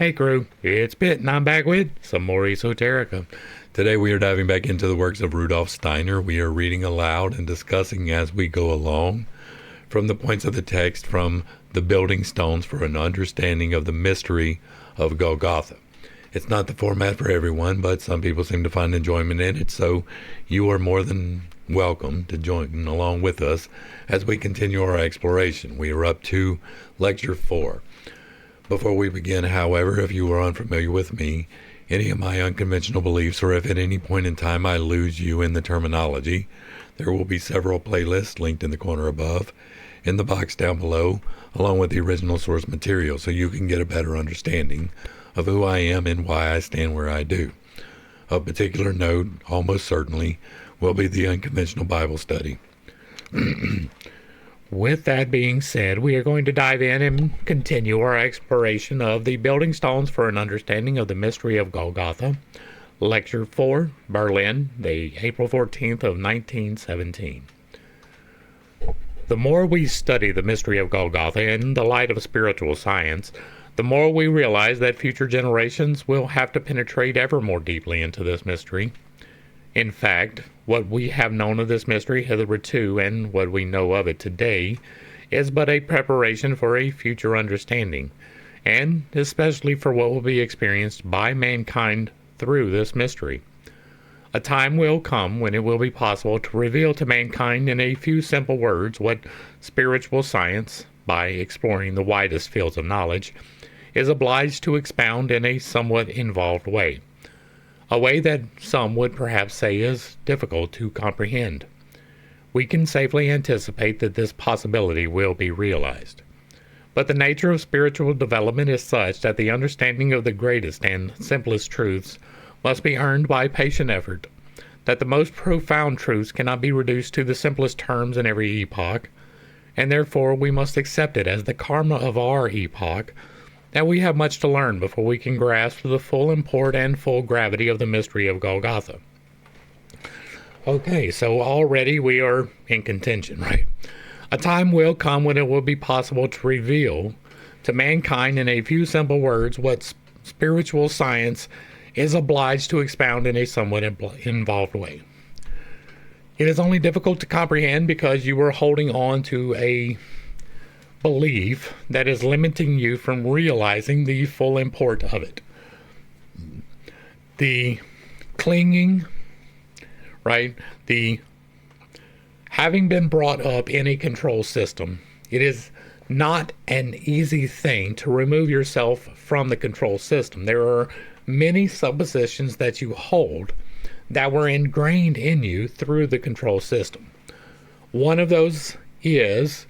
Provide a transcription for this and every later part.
Hey crew, it's Pitt and I'm back with some more Esoterica. Today we are diving back into the works of Rudolf Steiner. We are reading aloud and discussing as we go along from the points of the text from the building stones for an understanding of the mystery of Golgotha. It's not the format for everyone, but some people seem to find enjoyment in it, so you are more than welcome to join along with us as we continue our exploration. We are up to Lecture 4. Before we begin, however, if you are unfamiliar with me, any of my unconventional beliefs, or if at any point in time I lose you in the terminology, there will be several playlists linked in the corner above, in the box down below, along with the original source material, so you can get a better understanding of who I am and why I stand where I do. Of particular note, almost certainly, will be the unconventional Bible study. With that being said, we are going to dive in and continue our exploration of the building stones for an understanding of the mystery of Golgotha. Lecture 4, Berlin, the April 14th of 1917. The more we study the mystery of Golgotha in the light of spiritual science, the more we realize that future generations will have to penetrate ever more deeply into this mystery. In fact, what we have known of this mystery hitherto and what we know of it today is but a preparation for a future understanding, and especially for what will be experienced by mankind through this mystery. A time will come when it will be possible to reveal to mankind in a few simple words what spiritual science, by exploring the widest fields of knowledge, is obliged to expound in a somewhat involved way. A way that some would perhaps say is difficult to comprehend. We can safely anticipate that this possibility will be realized. But the nature of spiritual development is such that the understanding of the greatest and simplest truths must be earned by patient effort, that the most profound truths cannot be reduced to the simplest terms in every epoch, and therefore we must accept it as the karma of our epoch, that we have much to learn before we can grasp the full import and full gravity of the mystery of Golgotha. Okay, so already we are in contention, right? A time will come when it will be possible to reveal to mankind in a few simple words what spiritual science is obliged to expound in a somewhat involved way. It is only difficult to comprehend because you are holding on to a belief that is limiting you from realizing the full import of it. The clinging, right? The having been brought up in a control system, it is not an easy thing to remove yourself from the control system. There are many suppositions that you hold that were ingrained in you through the control system. One of those is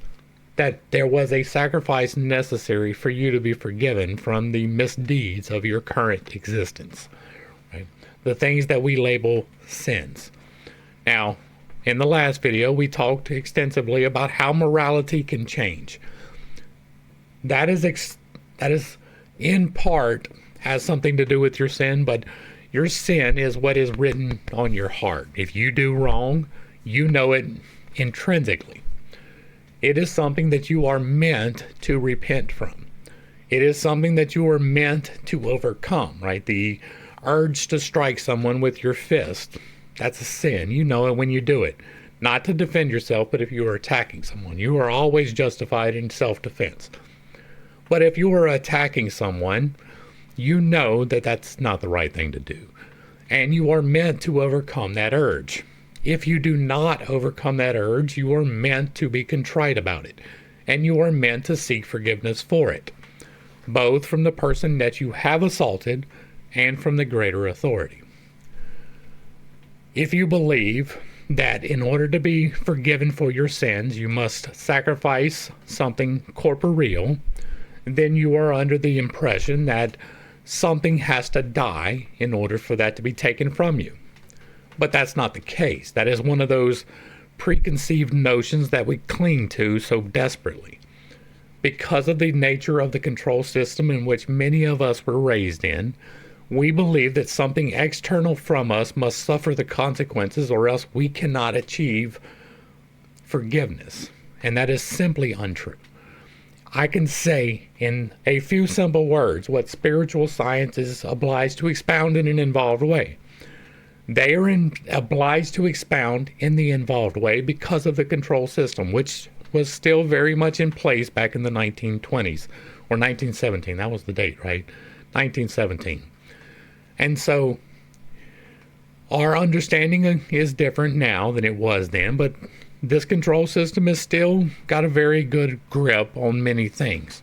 that there was a sacrifice necessary for you to be forgiven from the misdeeds of your current existence, right? The things that we label sins. Now, in the last video, we talked extensively about how morality can change. That is in part has something to do with your sin, but your sin is what is written on your heart. If you do wrong, you know it intrinsically. It is something that you are meant to repent from. It is something that you are meant to overcome, right? The urge to strike someone with your fist, that's a sin. You know it when you do it. Not to defend yourself, but if you are attacking someone. You are always justified in self-defense. But if you are attacking someone, you know that that's not the right thing to do. And you are meant to overcome that urge. If you do not overcome that urge, you are meant to be contrite about it, and you are meant to seek forgiveness for it, both from the person that you have assaulted and from the greater authority. If you believe that in order to be forgiven for your sins, you must sacrifice something corporeal, then you are under the impression that something has to die in order for that to be taken from you. But that's not the case. That is one of those preconceived notions that we cling to so desperately. Because of the nature of the control system in which many of us were raised in, we believe that something external from us must suffer the consequences or else we cannot achieve forgiveness. And that is simply untrue. I can say in a few simple words what spiritual science is obliged to expound in an involved way. They are obliged to expound in the involved way because of the control system, which was still very much in place back in the 1920s, or 1917. That was the date, right? 1917. And so our understanding is different now than it was then, but this control system has still got a very good grip on many things.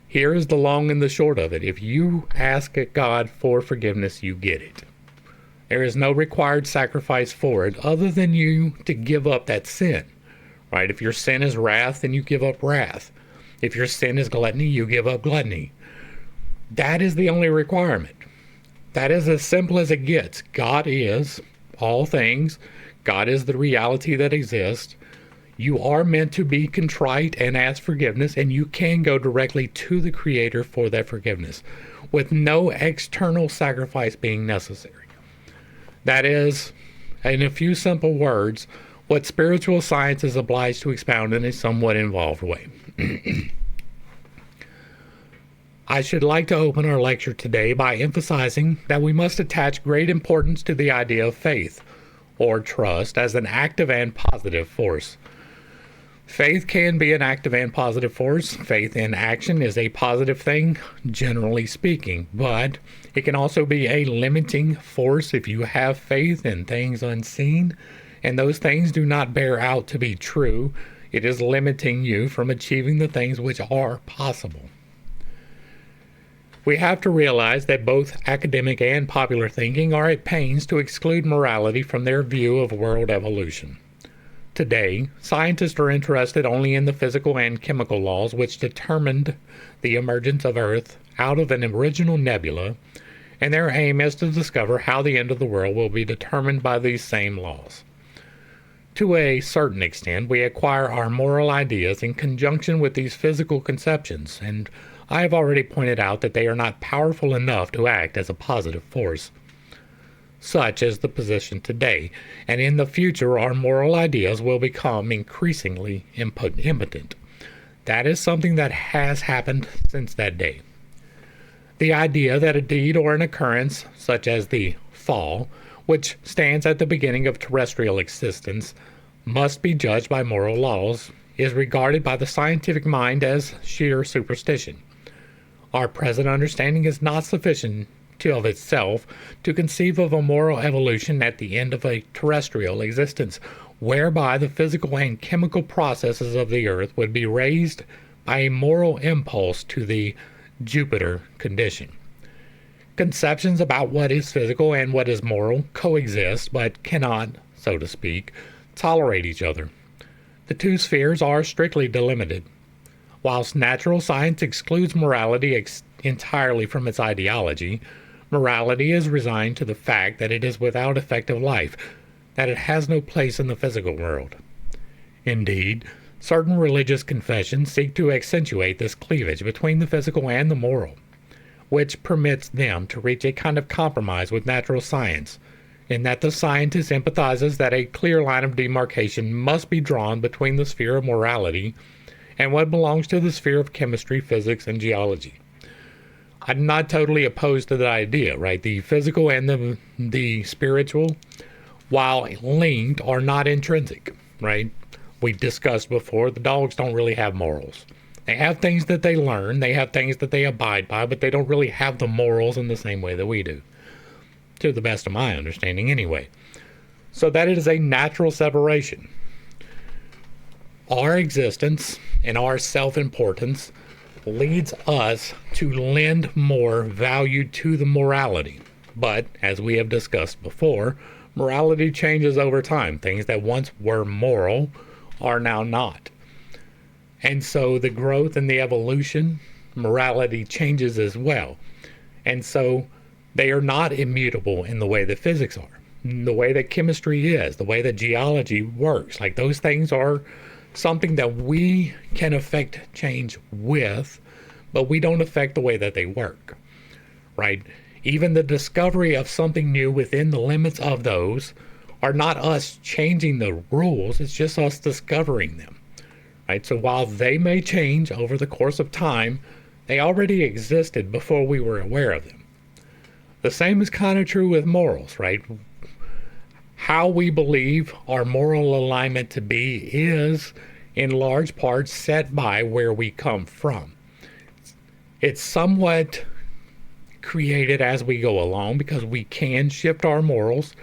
Here is the long and the short of it. If you ask God for forgiveness, you get it. There is no required sacrifice for it other than you to give up that sin, right? If your sin is wrath, then you give up wrath. If your sin is gluttony, you give up gluttony. That is the only requirement. That is as simple as it gets. God is all things. God is the reality that exists. You are meant to be contrite and ask forgiveness, and you can go directly to the Creator for that forgiveness with no external sacrifice being necessary. That is, in a few simple words, what spiritual science is obliged to expound in a somewhat involved way. I should like to open our lecture today by emphasizing that we must attach great importance to the idea of faith, or trust, as an active and positive force. Faith can be an active and positive force. Faith in action is a positive thing, generally speaking, but it can also be a limiting force if you have faith in things unseen, and those things do not bear out to be true. It is limiting you from achieving the things which are possible. We have to realize that both academic and popular thinking are at pains to exclude morality from their view of world evolution. Today, scientists are interested only in the physical and chemical laws which determined the emergence of Earth out of an original nebula, and their aim is to discover how the end of the world will be determined by these same laws. To a certain extent, we acquire our moral ideas in conjunction with these physical conceptions, and I have already pointed out that they are not powerful enough to act as a positive force. Such is the position today, and in the future our moral ideas will become increasingly impotent. That is something that has happened since that day. The idea that a deed or an occurrence, such as the fall, which stands at the beginning of terrestrial existence, must be judged by moral laws, is regarded by the scientific mind as sheer superstition. Our present understanding is not sufficient of itself to conceive of a moral evolution at the end of a terrestrial existence, whereby the physical and chemical processes of the earth would be raised by a moral impulse to the Jupiter condition. Conceptions about what is physical and what is moral coexist, but cannot, so to speak, tolerate each other. The two spheres are strictly delimited. Whilst natural science excludes morality entirely from its ideology, morality is resigned to the fact that it is without effective life, that it has no place in the physical world. Indeed, certain religious confessions seek to accentuate this cleavage between the physical and the moral, which permits them to reach a kind of compromise with natural science, in that the scientist empathizes that a clear line of demarcation must be drawn between the sphere of morality and what belongs to the sphere of chemistry, physics, and geology. I'm not totally opposed to the idea, right? The physical and the spiritual, while linked, are not intrinsic, right? We discussed before, the dogs don't really have morals. They have things that they learn, they have things that they abide by, but they don't really have the morals in the same way that we do, to the best of my understanding anyway. So that is a natural separation. Our existence and our self-importance leads us to lend more value to the morality. But, as we have discussed before, morality changes over time. Things that once were moral are now not. And so the growth and the evolution, morality changes as well. And so they are not immutable in the way that physics are, the way that chemistry is, the way that geology works. Like, those things are something that we can affect change with, but we don't affect the way that they work, right? Even the discovery of something new within the limits of those are not us changing the rules, it's just us discovering them, right? So while they may change over the course of time, they already existed before we were aware of them. The same is kind of true with morals, right? How we believe our moral alignment to be is, in large part, set by where we come from. It's somewhat created as we go along because we can shift our morals,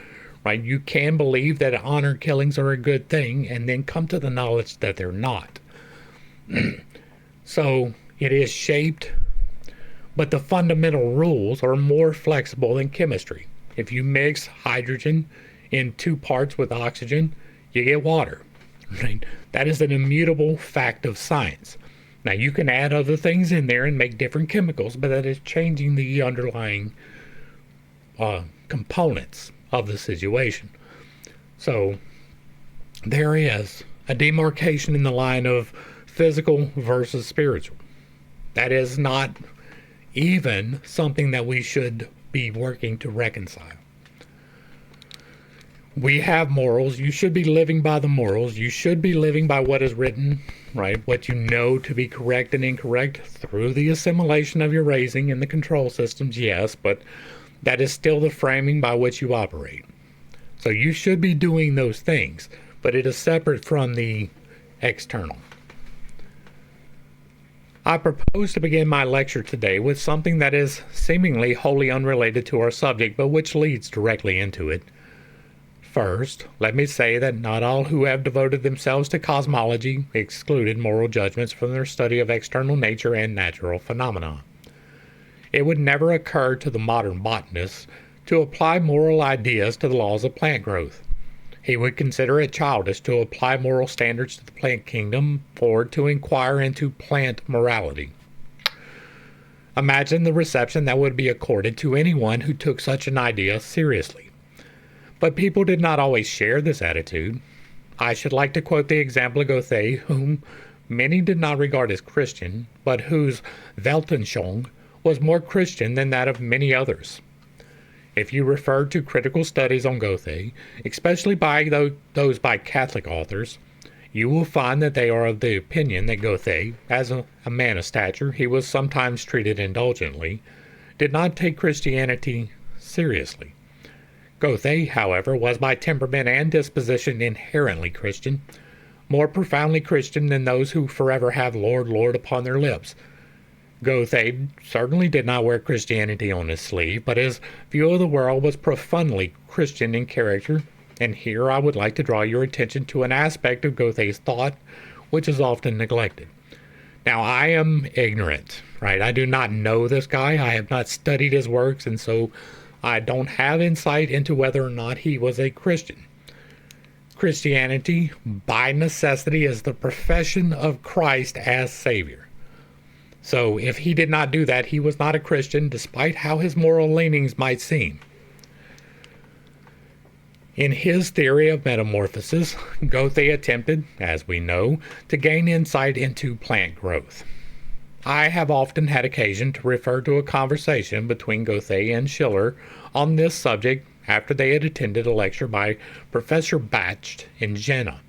right? You can believe that honor killings are a good thing and then come to the knowledge that they're not. So it is shaped, but the fundamental rules are more flexible than chemistry. If you mix hydrogen in 2 parts with oxygen, you get water, right? That is an immutable fact of science. Now, you can add other things in there and make different chemicals, but that is changing the underlying components of the situation. So there is a demarcation in the line of physical versus spiritual. That is not even something that we should be working to reconcile. We have morals. You should be living by the morals. You should be living by what is written, right? What you know to be correct and incorrect through the assimilation of your raising and the control systems, yes, but that is still the framing by which you operate. So you should be doing those things, but it is separate from the external. I propose to begin my lecture today with something that is seemingly wholly unrelated to our subject, but which leads directly into it. First, let me say that not all who have devoted themselves to cosmology excluded moral judgments from their study of external nature and natural phenomena. It would never occur to the modern botanist to apply moral ideas to the laws of plant growth. He would consider it childish to apply moral standards to the plant kingdom or to inquire into plant morality. Imagine the reception that would be accorded to anyone who took such an idea seriously. But people did not always share this attitude. I should like to quote the example of Goethe, whom many did not regard as Christian, but whose Weltanschauung was more Christian than that of many others. If you refer to critical studies on Goethe, especially by those by Catholic authors, you will find that they are of the opinion that Goethe, as a man of stature, he was sometimes treated indulgently, did not take Christianity seriously. Goethe, however, was by temperament and disposition inherently Christian, more profoundly Christian than those who forever have Lord, Lord upon their lips. Goethe certainly did not wear Christianity on his sleeve, but his view of the world was profoundly Christian in character, and here I would like to draw your attention to an aspect of Goethe's thought which is often neglected. Now, I am ignorant, right? I do not know this guy. I have not studied his works, and so I don't have insight into whether or not he was a Christian. Christianity, by necessity, is the profession of Christ as Savior. So if he did not do that, he was not a Christian, despite how his moral leanings might seem. In his theory of metamorphosis, Goethe attempted, as we know, to gain insight into plant growth. I have often had occasion to refer to a conversation between Goethe and Schiller on this subject after they had attended a lecture by Professor Bacht in Jena.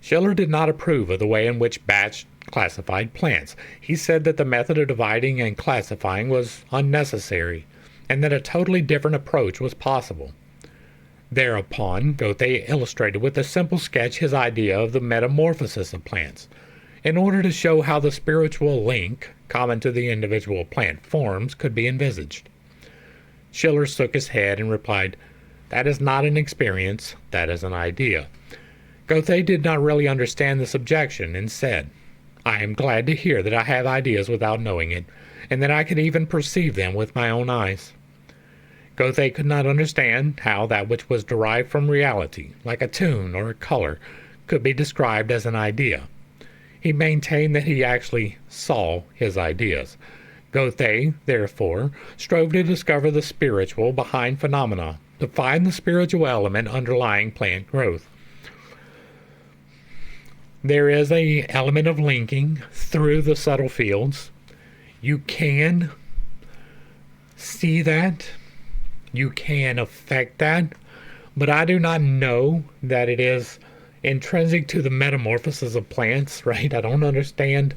Schiller did not approve of the way in which Bacht classified plants. He said that the method of dividing and classifying was unnecessary, and that a totally different approach was possible. Thereupon, Goethe illustrated with a simple sketch his idea of the metamorphosis of plants, in order to show how the spiritual link, common to the individual plant forms, could be envisaged. Schiller shook his head and replied, "That is not an experience, that is an idea." Goethe did not really understand this objection and said, "I am glad to hear that I have ideas without knowing it, and that I can even perceive them with my own eyes." Goethe could not understand how that which was derived from reality, like a tune or a color, could be described as an idea. He maintained that he actually saw his ideas. Goethe, therefore, strove to discover the spiritual behind phenomena, to find the spiritual element underlying plant growth. There is an element of linking through the subtle fields. You can see that. You can affect that. But I do not know that it is intrinsic to the metamorphosis of plants, right? I don't understand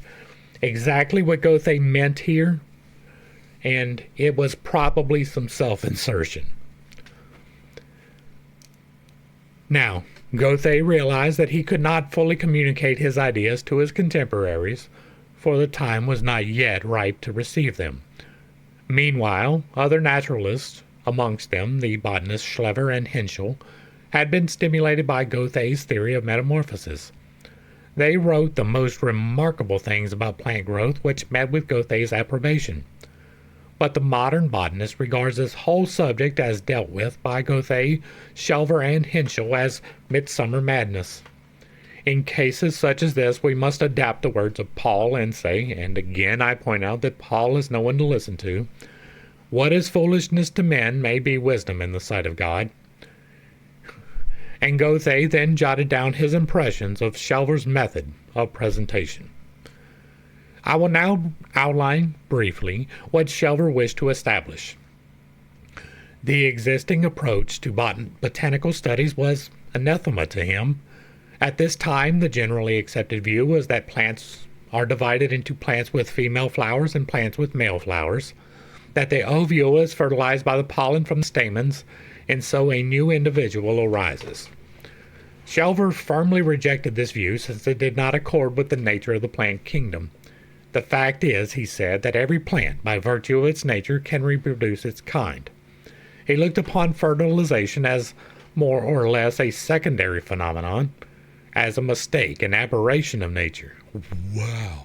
exactly what Goethe meant here, and it was probably some self-insertion. Now, Goethe realized that he could not fully communicate his ideas to his contemporaries, for the time was not yet ripe to receive them. Meanwhile, other naturalists, amongst them the botanists Schlever and Henschel, had been stimulated by Goethe's theory of metamorphosis. They wrote the most remarkable things about plant growth which met with Goethe's approbation. But the modern botanist regards this whole subject as dealt with by Goethe, Schlever, and Henschel as midsummer madness. In cases such as this, we must adapt the words of Paul and say, and again I point out that Paul is no one to listen to, what is foolishness to men may be wisdom in the sight of God. And Goethe then jotted down his impressions of Schlever's method of presentation. I will now outline briefly what Schlever wished to establish. The existing approach to botanical studies was anathema to him. At this time, the generally accepted view was that plants are divided into plants with female flowers and plants with male flowers, that the ovule is fertilized by the pollen from the stamens, and so a new individual arises. Schlever firmly rejected this view since it did not accord with the nature of the plant kingdom. The fact is, he said, that every plant, by virtue of its nature, can reproduce its kind. He looked upon fertilization as more or less a secondary phenomenon, as a mistake, an aberration of nature. Wow!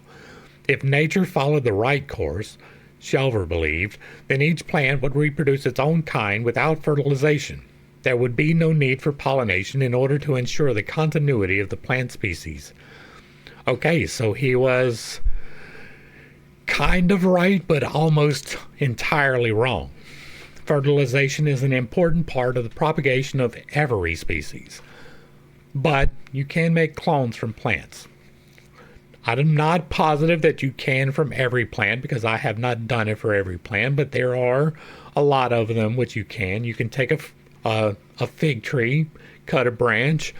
If nature followed the right course, Schlever believed, then each plant would reproduce its own kind without fertilization. There would be no need for pollination in order to ensure the continuity of the plant species. Okay, so he was kind of right, but almost entirely wrong. Fertilization is an important part of the propagation of every species. But you can make clones from plants. I'm not positive that you can from every plant because I have not done it for every plant, but there are a lot of them which you can. You can take a fig tree, cut a branch,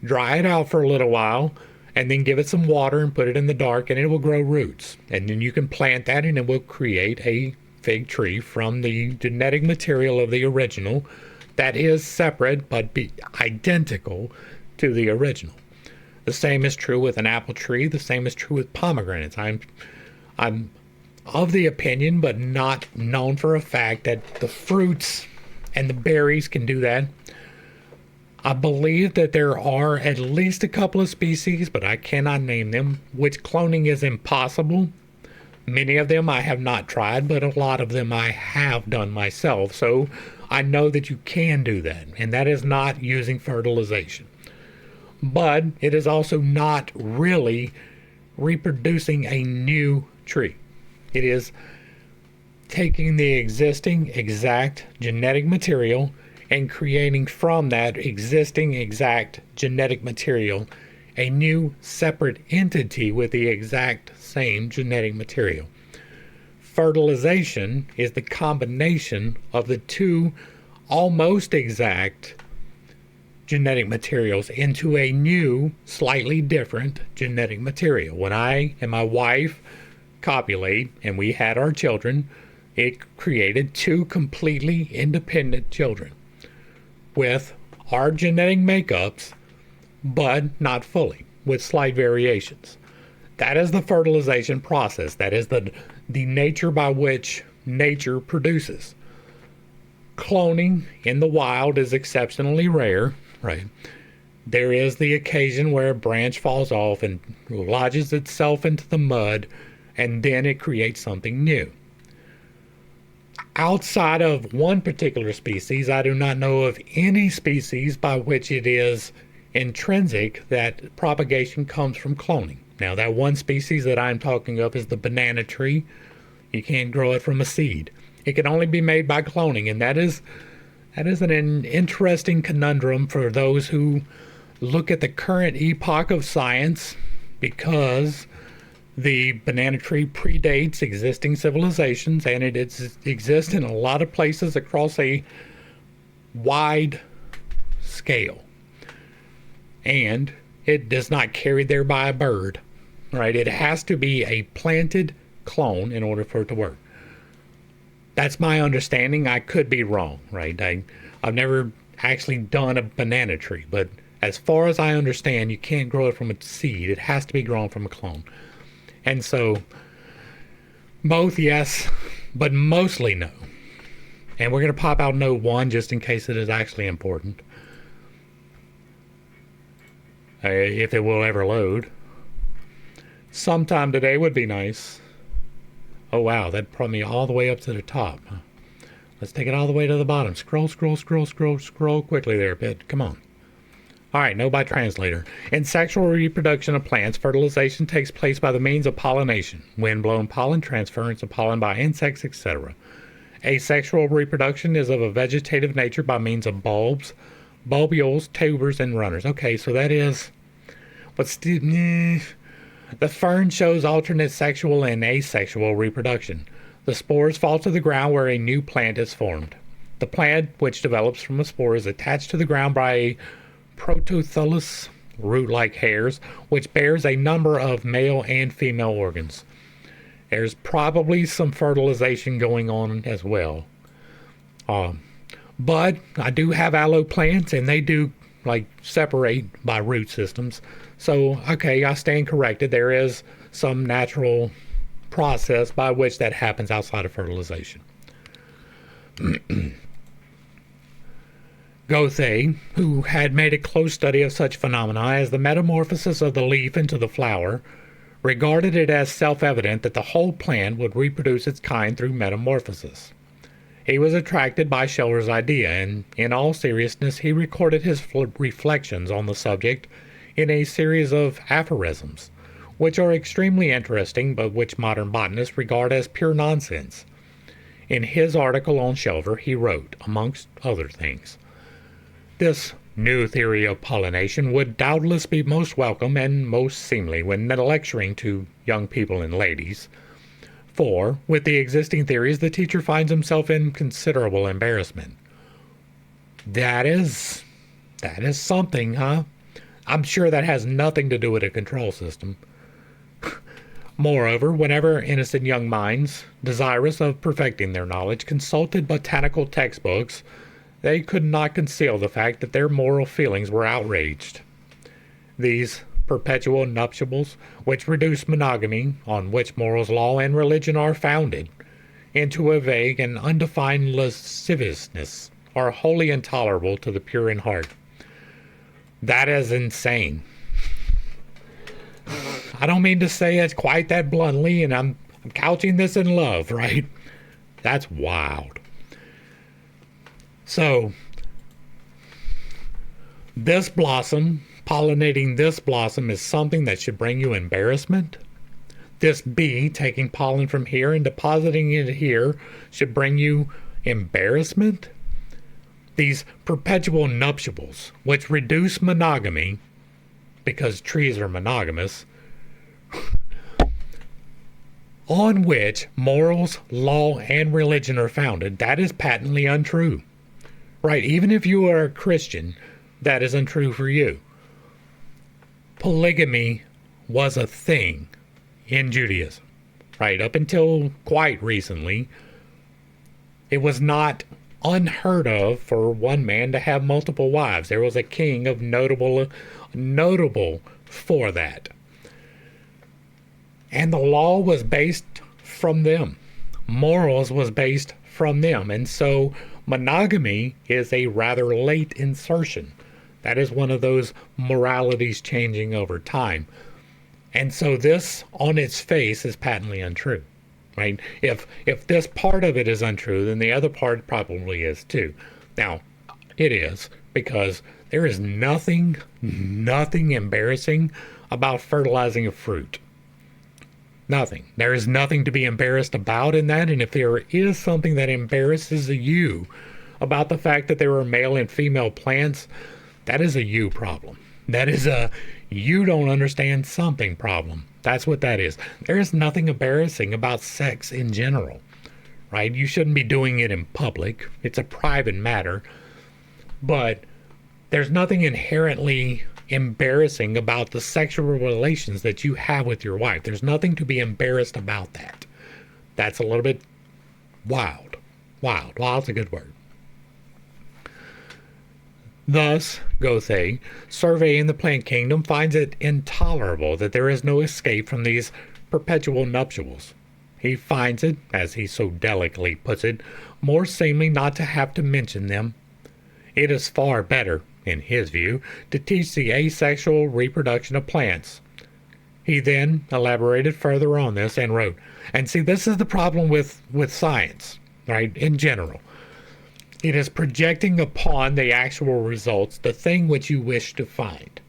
dry it out for a little while, and then give it some water and put it in the dark and it will grow roots. And then you can plant that and it will create a fig tree from the genetic material of the original that is separate but be identical to the original. The same is true with an apple tree. The same is true with pomegranates. I'm of the opinion, but not known for a fact, that the fruits and the berries can do that. I believe that there are at least a couple of species, but I cannot name them, which cloning is impossible. Many of them I have not tried, but a lot of them I have done myself. So I know that you can do that, and that is not using fertilization. But it is also not really reproducing a new tree. It is taking the existing exact genetic material and creating from that existing exact genetic material a new separate entity with the exact same genetic material. Fertilization is the combination of the two almost exact genetic materials into a new, slightly different genetic material. When I and my wife copulate and we had our children, it created two completely independent children with our genetic makeups, but not fully, with slight variations. That is the fertilization process. That is the nature by which nature produces. Cloning in the wild is exceptionally rare, right? There is the occasion where a branch falls off and lodges itself into the mud, and then it creates something new. Outside of one particular species, I do not know of any species by which it is intrinsic that propagation comes from cloning. Now, that one species that I'm talking of is the banana tree. You can't grow it from a seed. It can only be made by cloning, and that is an interesting conundrum for those who look at the current epoch of science, because the banana tree predates existing civilizations, and it exists in a lot of places across a wide scale. and it is not carried there by a bird, right? It has to be a planted clone in order for it to work. That's my understanding. I could be wrong, right? I've never actually done a banana tree, but as far as I understand, you can't grow it from a seed. It has to be grown from a clone. And so, both yes, but mostly no. And we're going to pop out no 1 just in case it is actually important. If it will ever load. Sometime today would be nice. Oh wow, that brought me all the way up to the top. Let's take it all the way to the bottom. Scroll quickly there a bit. Come on. Alright, no by translator. In sexual reproduction of plants, fertilization takes place by the means of pollination, wind-blown pollen, transference of pollen by insects, etc. Asexual reproduction is of a vegetative nature by means of bulbs, bulbules, tubers, and runners. Okay, so that is... But the fern shows alternate sexual and asexual reproduction. The spores fall to the ground where a new plant is formed. The plant, which develops from a spore, is attached to the ground by a protothallus, root-like hairs, which bears a number of male and female organs. There's probably some fertilization going on as well. But I do have aloe plants, and they do separate by root systems. So, okay, I stand corrected. There is some natural process by which that happens outside of fertilization. Goethe, who had made a close study of such phenomena as the metamorphosis of the leaf into the flower, regarded it as self-evident that the whole plant would reproduce its kind through metamorphosis. He was attracted by Schiller's idea, and in all seriousness he recorded his reflections on the subject in a series of aphorisms, which are extremely interesting but which modern botanists regard as pure nonsense. In his article on Schiller, he wrote, amongst other things, "This new theory of pollination would doubtless be most welcome and most seemly when lecturing to young people and ladies, for, with the existing theories, the teacher finds himself in considerable embarrassment." That is something, huh? I'm sure that has nothing to do with a control system. Moreover, whenever innocent young minds, desirous of perfecting their knowledge, consulted botanical textbooks, they could not conceal the fact that their moral feelings were outraged. These perpetual nuptials, which reduce monogamy, on which morals, law, and religion are founded, into a vague and undefined lasciviousness, are wholly intolerable to the pure in heart. That is insane. I don't mean to say it quite that bluntly, and I'm couching this in love, right? That's wild. So, this blossom, pollinating this blossom, is something that should bring you embarrassment? This bee taking pollen from here and depositing it here should bring you embarrassment? These perpetual nuptials, which reduce monogamy, because trees are monogamous, on which morals, law, and religion are founded, that is patently untrue. Right, even if you are a Christian, that is untrue for you. Polygamy was a thing in Judaism, right? Up until quite recently, it was not unheard of for one man to have multiple wives. There was a king of notable for that. And the law was based from them. Morals was based from them. And so monogamy is a rather late insertion. That is one of those moralities changing over time. And so this, on its face, is patently untrue. Right? If this part of it is untrue, then the other part probably is too. Now, it is, because there is nothing embarrassing about fertilizing a fruit. Nothing. There is nothing to be embarrassed about in that, and if there is something that embarrasses you about the fact that there are male and female plants, that is a you problem. That is a you don't understand something problem. That's what that is. There is nothing embarrassing about sex in general, right? You shouldn't be doing it in public. It's a private matter. But there's nothing inherently embarrassing about the sexual relations that you have with your wife. There's nothing to be embarrassed about that. That's a little bit wild. Wild's a good word. Thus, Goethe, surveying the plant kingdom, finds it intolerable that there is no escape from these perpetual nuptials. He finds it, as he so delicately puts it, more seemly not to have to mention them. It is far better, in his view, to teach the asexual reproduction of plants. He then elaborated further on this and wrote, and see, this is the problem with science, right, in general. It is projecting upon the actual results the thing which you wish to find,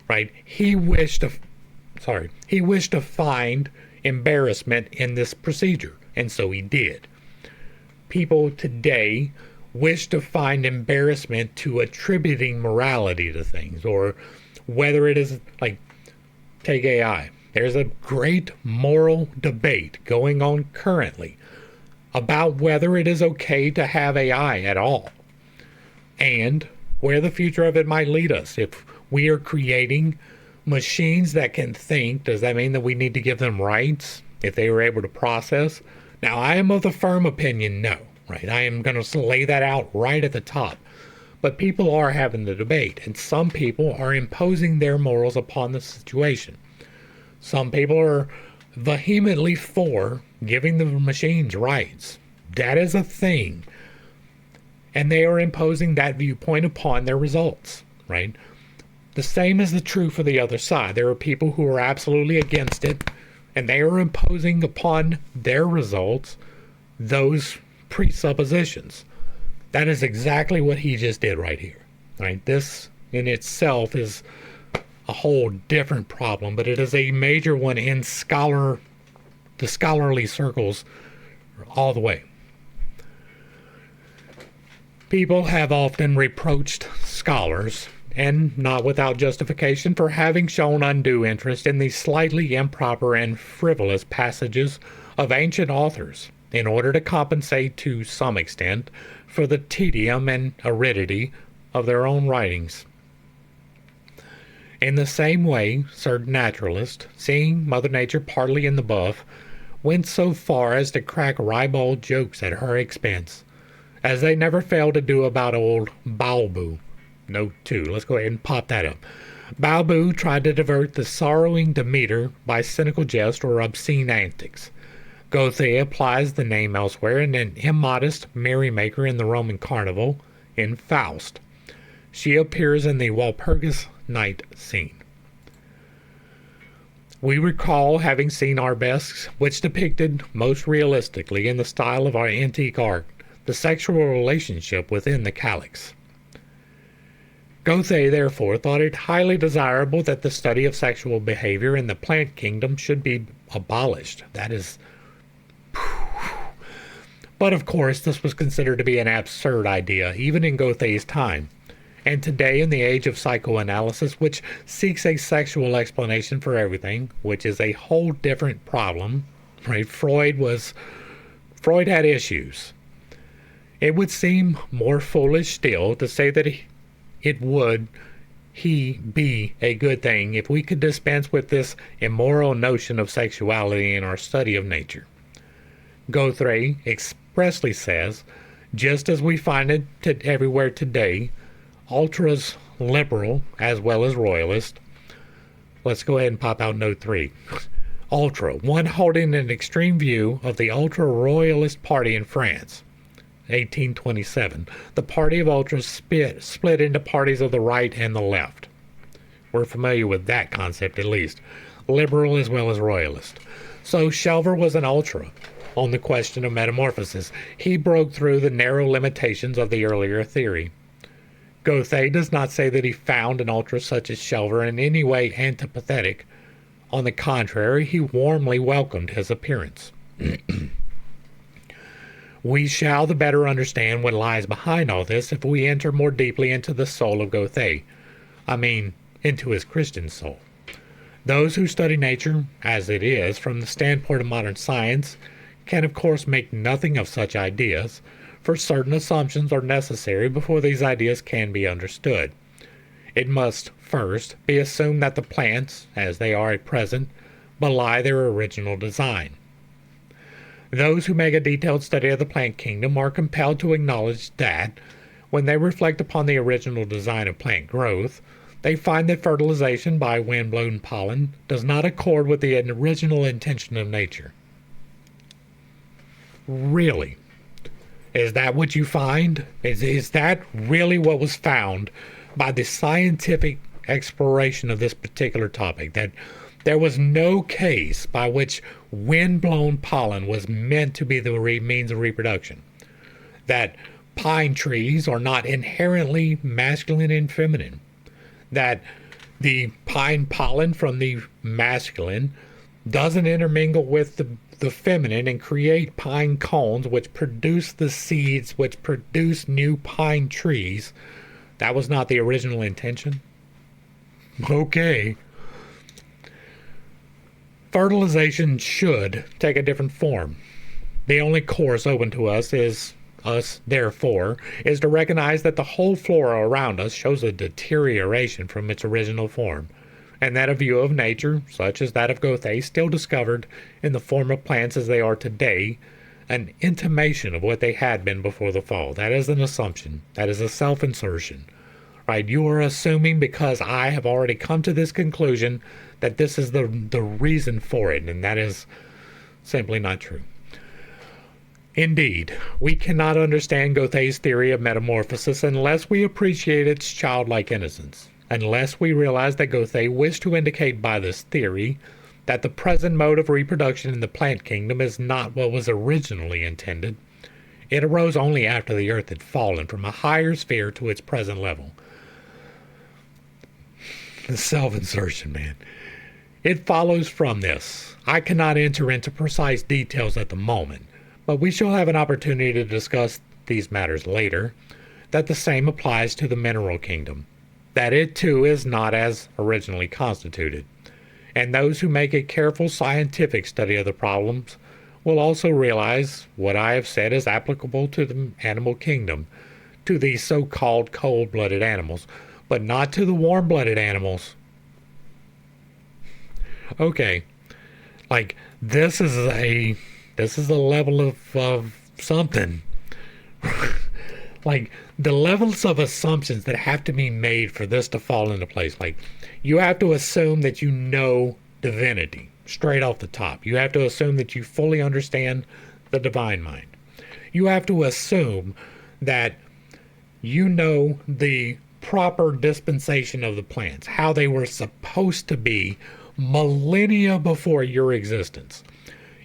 right? He wished to find embarrassment in this procedure, and so he did. People today wish to find embarrassment to attributing morality to things, or whether it is, like, take AI. There's a great moral debate going on currently about whether it is okay to have AI at all, and where the future of it might lead us. If we are creating machines that can think, does that mean that we need to give them rights if they were able to process? Now, I am of the firm opinion, no, right? I am going to lay that out right at the top. But people are having the debate, and some people are imposing their morals upon the situation. Some people are vehemently for giving the machines rights. That is a thing. And they are imposing that viewpoint upon their results, right? The same is the true for the other side. There are people who are absolutely against it, and they are imposing upon their results those presuppositions. That is exactly what he just did right here, right? This in itself is a whole different problem, but it is a major one in the scholarly circles all the way. People have often reproached scholars, and not without justification, for having shown undue interest in the slightly improper and frivolous passages of ancient authors in order to compensate to some extent for the tedium and aridity of their own writings. In the same way, certain naturalists, seeing Mother Nature partly in the buff, went so far as to crack ribald jokes at her expense, as they never failed to do about old Balbu. Note 2. Let's go ahead and pop that up. Balbu tried to divert the sorrowing Demeter by cynical jest or obscene antics. Goethe applies the name elsewhere in an immodest merrymaker in the Roman carnival, in Faust. She appears in the Walpurgis Night scene. We recall having seen arabesques which depicted most realistically in the style of our antique art the sexual relationship within the calyx. Goethe therefore thought it highly desirable that the study of sexual behavior in the plant kingdom should be abolished. That is... But of course this was considered to be an absurd idea even in Goethe's time. And today, in the age of psychoanalysis, which seeks a sexual explanation for everything, which is a whole different problem, right? Freud had issues. It would seem more foolish still to say that it would be a good thing if we could dispense with this immoral notion of sexuality in our study of nature. Goethe expressly says, just as we find it everywhere today, ultras liberal as well as royalist. Let's go ahead and pop out note 3. Ultra, one holding an extreme view of the ultra-royalist party in France. 1827. The party of ultras split into parties of the right and the left. We're familiar with that concept at least. Liberal as well as royalist. So Schelver was an ultra on the question of metamorphosis. He broke through the narrow limitations of the earlier theory. Goethe does not say that he found an ultra such as Schelver in any way antipathetic. On the contrary, he warmly welcomed his appearance. We shall the better understand what lies behind all this if we enter more deeply into the soul of Goethe. I mean, into his Christian soul. Those who study nature, as it is, from the standpoint of modern science, can of course make nothing of such ideas, for certain assumptions are necessary before these ideas can be understood. It must first be assumed that the plants, as they are at present, belie their original design. Those who make a detailed study of the plant kingdom are compelled to acknowledge that, when they reflect upon the original design of plant growth, they find that fertilization by wind-blown pollen does not accord with the original intention of nature. Really? Is that what you find? Is that really what was found by the scientific exploration of this particular topic? That there was no case by which wind-blown pollen was meant to be the means of reproduction? That pine trees are not inherently masculine and feminine? That the pine pollen from the masculine doesn't intermingle with the feminine and create pine cones which produce the seeds which produce new pine trees? That was not the original intention? Okay. Fertilization should take a different form. The only course open to us, therefore, is to recognize that the whole flora around us shows a deterioration from its original form, and that a view of nature, such as that of Goethe, still discovered in the form of plants as they are today, an intimation of what they had been before the fall. That is an assumption. That is a self-insertion. Right? You are assuming, because I have already come to this conclusion, that this is the reason for it, and that is simply not true. Indeed, we cannot understand Goethe's theory of metamorphosis unless we appreciate its childlike innocence, unless we realize that Goethe wished to indicate by this theory that the present mode of reproduction in the plant kingdom is not what was originally intended. It arose only after the earth had fallen from a higher sphere to its present level. The self-insertion, man. It follows from this. I cannot enter into precise details at the moment, but we shall have an opportunity to discuss these matters later, that the same applies to the mineral kingdom, that it too is not as originally constituted. And those who make a careful scientific study of the problems will also realize what I have said is applicable to the animal kingdom, to these so-called cold-blooded animals, but not to the warm-blooded animals. Okay, like this is a level of something. Like the levels of assumptions that have to be made for this to fall into place. Like you have to assume that you know divinity straight off the top. You have to assume that you fully understand the divine mind. You have to assume that you know the proper dispensation of the plants, how they were supposed to be millennia before your existence.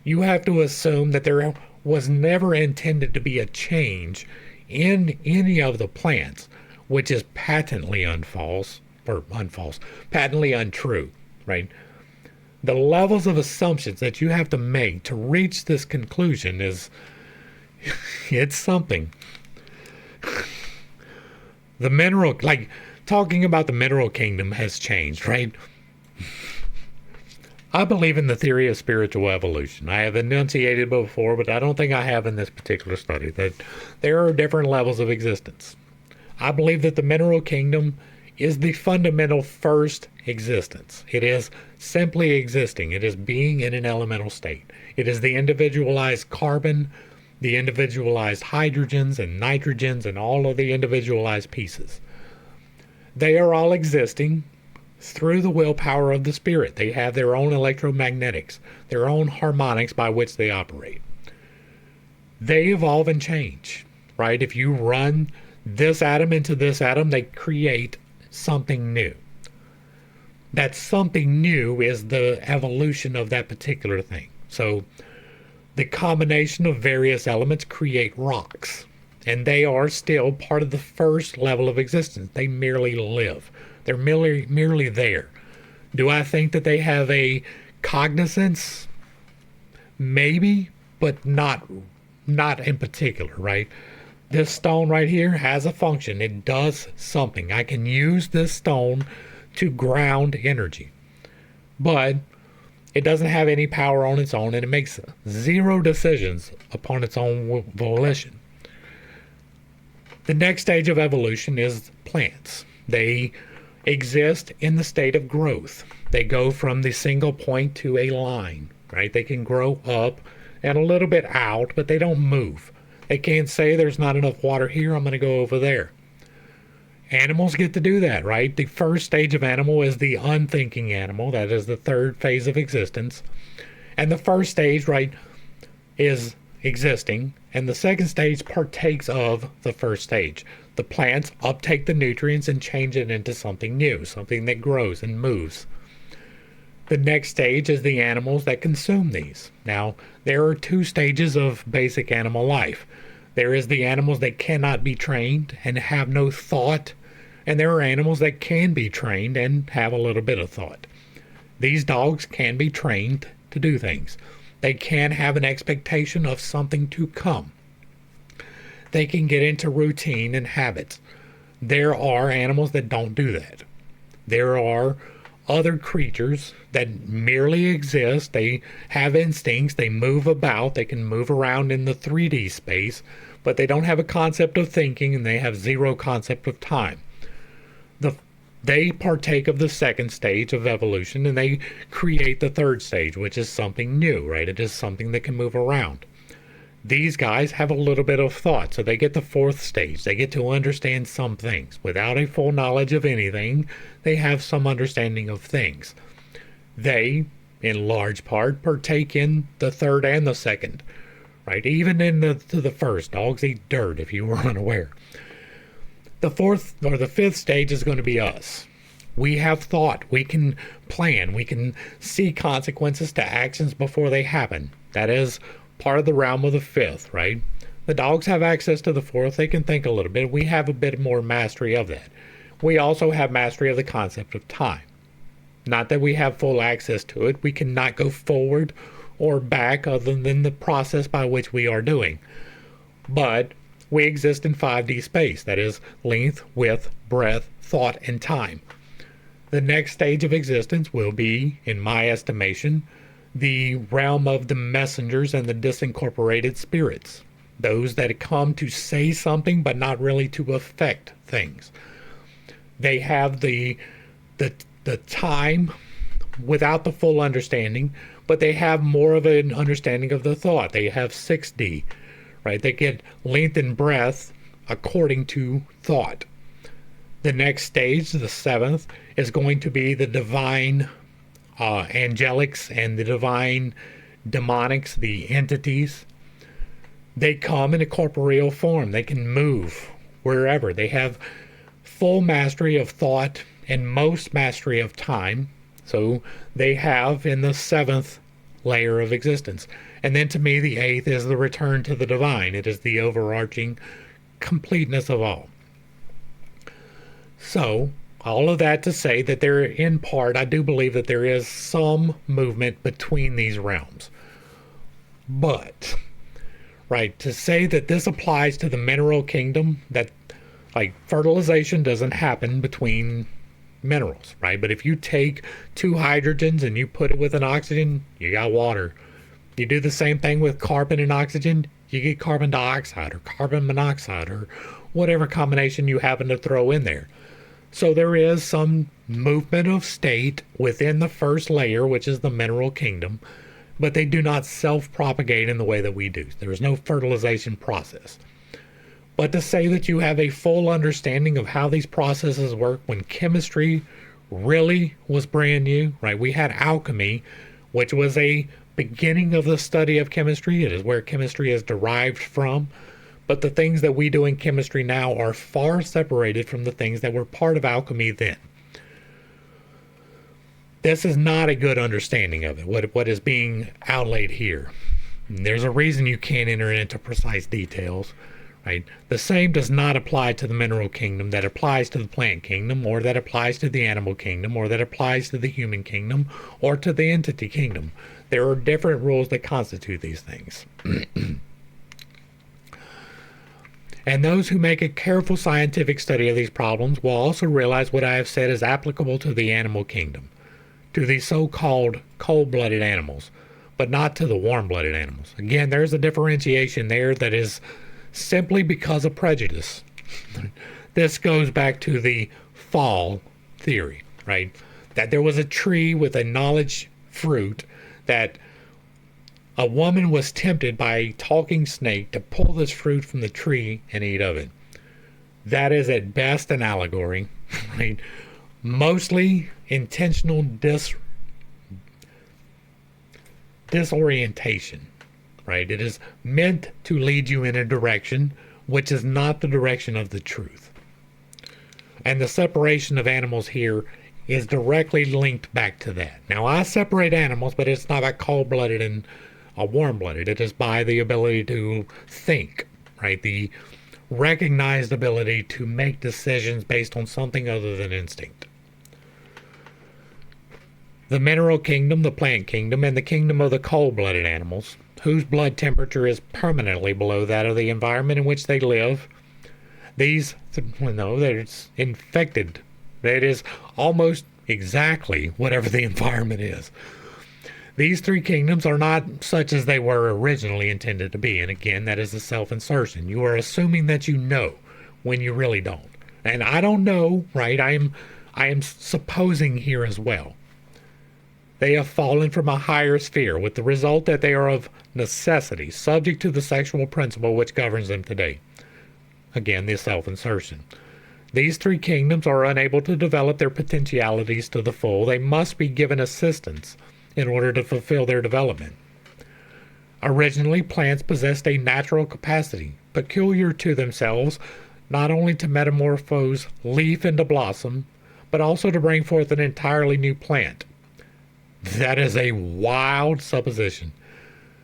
You have to assume that there was never intended to be a change in any of the plants, which is patently patently untrue, right? The levels of assumptions that you have to make to reach this conclusion it's something. The mineral, like talking about the mineral kingdom has changed, right? I believe in the theory of spiritual evolution. I have enunciated before, but I don't think I have in this particular study, that there are different levels of existence. I believe that the mineral kingdom is the fundamental first existence. It is simply existing. It is being in an elemental state. It is the individualized carbon, the individualized hydrogens and nitrogens, and all of the individualized pieces. They are all existing through the willpower of the spirit. They have their own electromagnetics, their own harmonics by which they operate. They evolve and change, right? If you run this atom into this atom, they create something new. That something new is the evolution of that particular thing. So the combination of various elements create rocks, and they are still part of the first level of existence. They merely live. They're merely there. Do I think that they have a cognizance? Maybe, but not in particular, right? This stone right here has a function. It does something. I can use this stone to ground energy. But it doesn't have any power on its own, and it makes zero decisions upon its own volition. The next stage of evolution is plants. They exist in the state of growth. They go from the single point to a line, right? They can grow up and a little bit out, but they don't move. They can't say there's not enough water here, I'm going to go over there. Animals get to do that, right? The first stage of animal is the unthinking animal. That is the third phase of existence. And the first stage, right, is existing. And the second stage partakes of the first stage. The plants uptake the nutrients and change it into something new, something that grows and moves. The next stage is the animals that consume these. Now, there are two stages of basic animal life. There is the animals that cannot be trained and have no thought, and there are animals that can be trained and have a little bit of thought. These dogs can be trained to do things. They can have an expectation of something to come. They can get into routine and habits. There are animals that don't do that. There are other creatures that merely exist. They have instincts. They move about. They can move around in the 3D space, but they don't have a concept of thinking, and they have zero concept of time. They partake of the second stage of evolution, and they create the third stage, which is something new, right? It is something that can move around. These guys have a little bit of thought, so they get the fourth stage. They get to understand some things. Without a full knowledge of anything, they have some understanding of things. They, in large part, partake in the third and the second, right? Even in the first, dogs eat dirt, if you were unaware. The fourth or the fifth stage is going to be us. We have thought. We can plan. We can see consequences to actions before they happen. That is part of the realm of the fifth, right? The dogs have access to the fourth. They can think a little bit. We have a bit more mastery of that. We also have mastery of the concept of time. Not that we have full access to it. We cannot go forward or back other than the process by which we are doing. But we exist in 5D space. That is length, width, breadth, thought, and time. The next stage of existence will be, in my estimation, the realm of the messengers and the disincorporated spirits. Those that come to say something but not really to affect things. They have the time without the full understanding, but they have more of an understanding of the thought. They have 6D, right? They get length and breadth according to thought. The next stage, the seventh, is going to be the divine angelics and the divine demonics, the entities. They come in a corporeal form. They can move wherever. They have full mastery of thought and most mastery of time. So they have in the seventh layer of existence. And then to me, the eighth is the return to the divine. It is the overarching completeness of all. So, all of that to say that there, in part, I do believe that there is some movement between these realms. But, right, to say that this applies to the mineral kingdom, that, like, fertilization doesn't happen between minerals, right? But if you take two hydrogens and you put it with an oxygen, you got water. You do the same thing with carbon and oxygen, you get carbon dioxide or carbon monoxide or whatever combination you happen to throw in there. So there is some movement of state within the first layer, which is the mineral kingdom, but they do not self-propagate in the way that we do. There is no fertilization process. But to say that you have a full understanding of how these processes work when chemistry really was brand new, right? We had alchemy, which was a beginning of the study of chemistry. It is where chemistry is derived from. But the things that we do in chemistry now are far separated from the things that were part of alchemy then. This is not a good understanding of it, what is being outlaid here. And there's a reason you can't enter into precise details, right? The same does not apply to the mineral kingdom that applies to the plant kingdom, or that applies to the animal kingdom, or that applies to the human kingdom, or to the entity kingdom. There are different rules that constitute these things. And those who make a careful scientific study of these problems will also realize what I have said is applicable to the animal kingdom, to the so-called cold-blooded animals, but not to the warm-blooded animals. Again, there's a differentiation there that is simply because of prejudice. This goes back to the fall theory, right? That there was a tree with a knowledge fruit, that a woman was tempted by a talking snake to pull this fruit from the tree and eat of it. That is at best an allegory, right? Mostly intentional disorientation, right? It is meant to lead you in a direction which is not the direction of the truth. And the separation of animals here is directly linked back to that. Now, I separate animals, but it's not like cold-blooded and warm-blooded. It is by the ability to think, right? The recognized ability to make decisions based on something other than instinct. The mineral kingdom, the plant kingdom, and the kingdom of the cold-blooded animals, whose blood temperature is permanently below that of the environment in which they live. These, they're infected. That is almost exactly whatever the environment is. These three kingdoms are not such as they were originally intended to be. And again, that is a self-insertion. You are assuming that you know when you really don't. And I don't know, right? I am supposing here as well. They have fallen from a higher sphere, with the result that they are of necessity subject to the sexual principle which governs them today. Again, the self-insertion. These three kingdoms are unable to develop their potentialities to the full. They must be given assistance in order to fulfill their development. Originally, plants possessed a natural capacity, peculiar to themselves, not only to metamorphose leaf into blossom, but also to bring forth an entirely new plant. That is a wild supposition.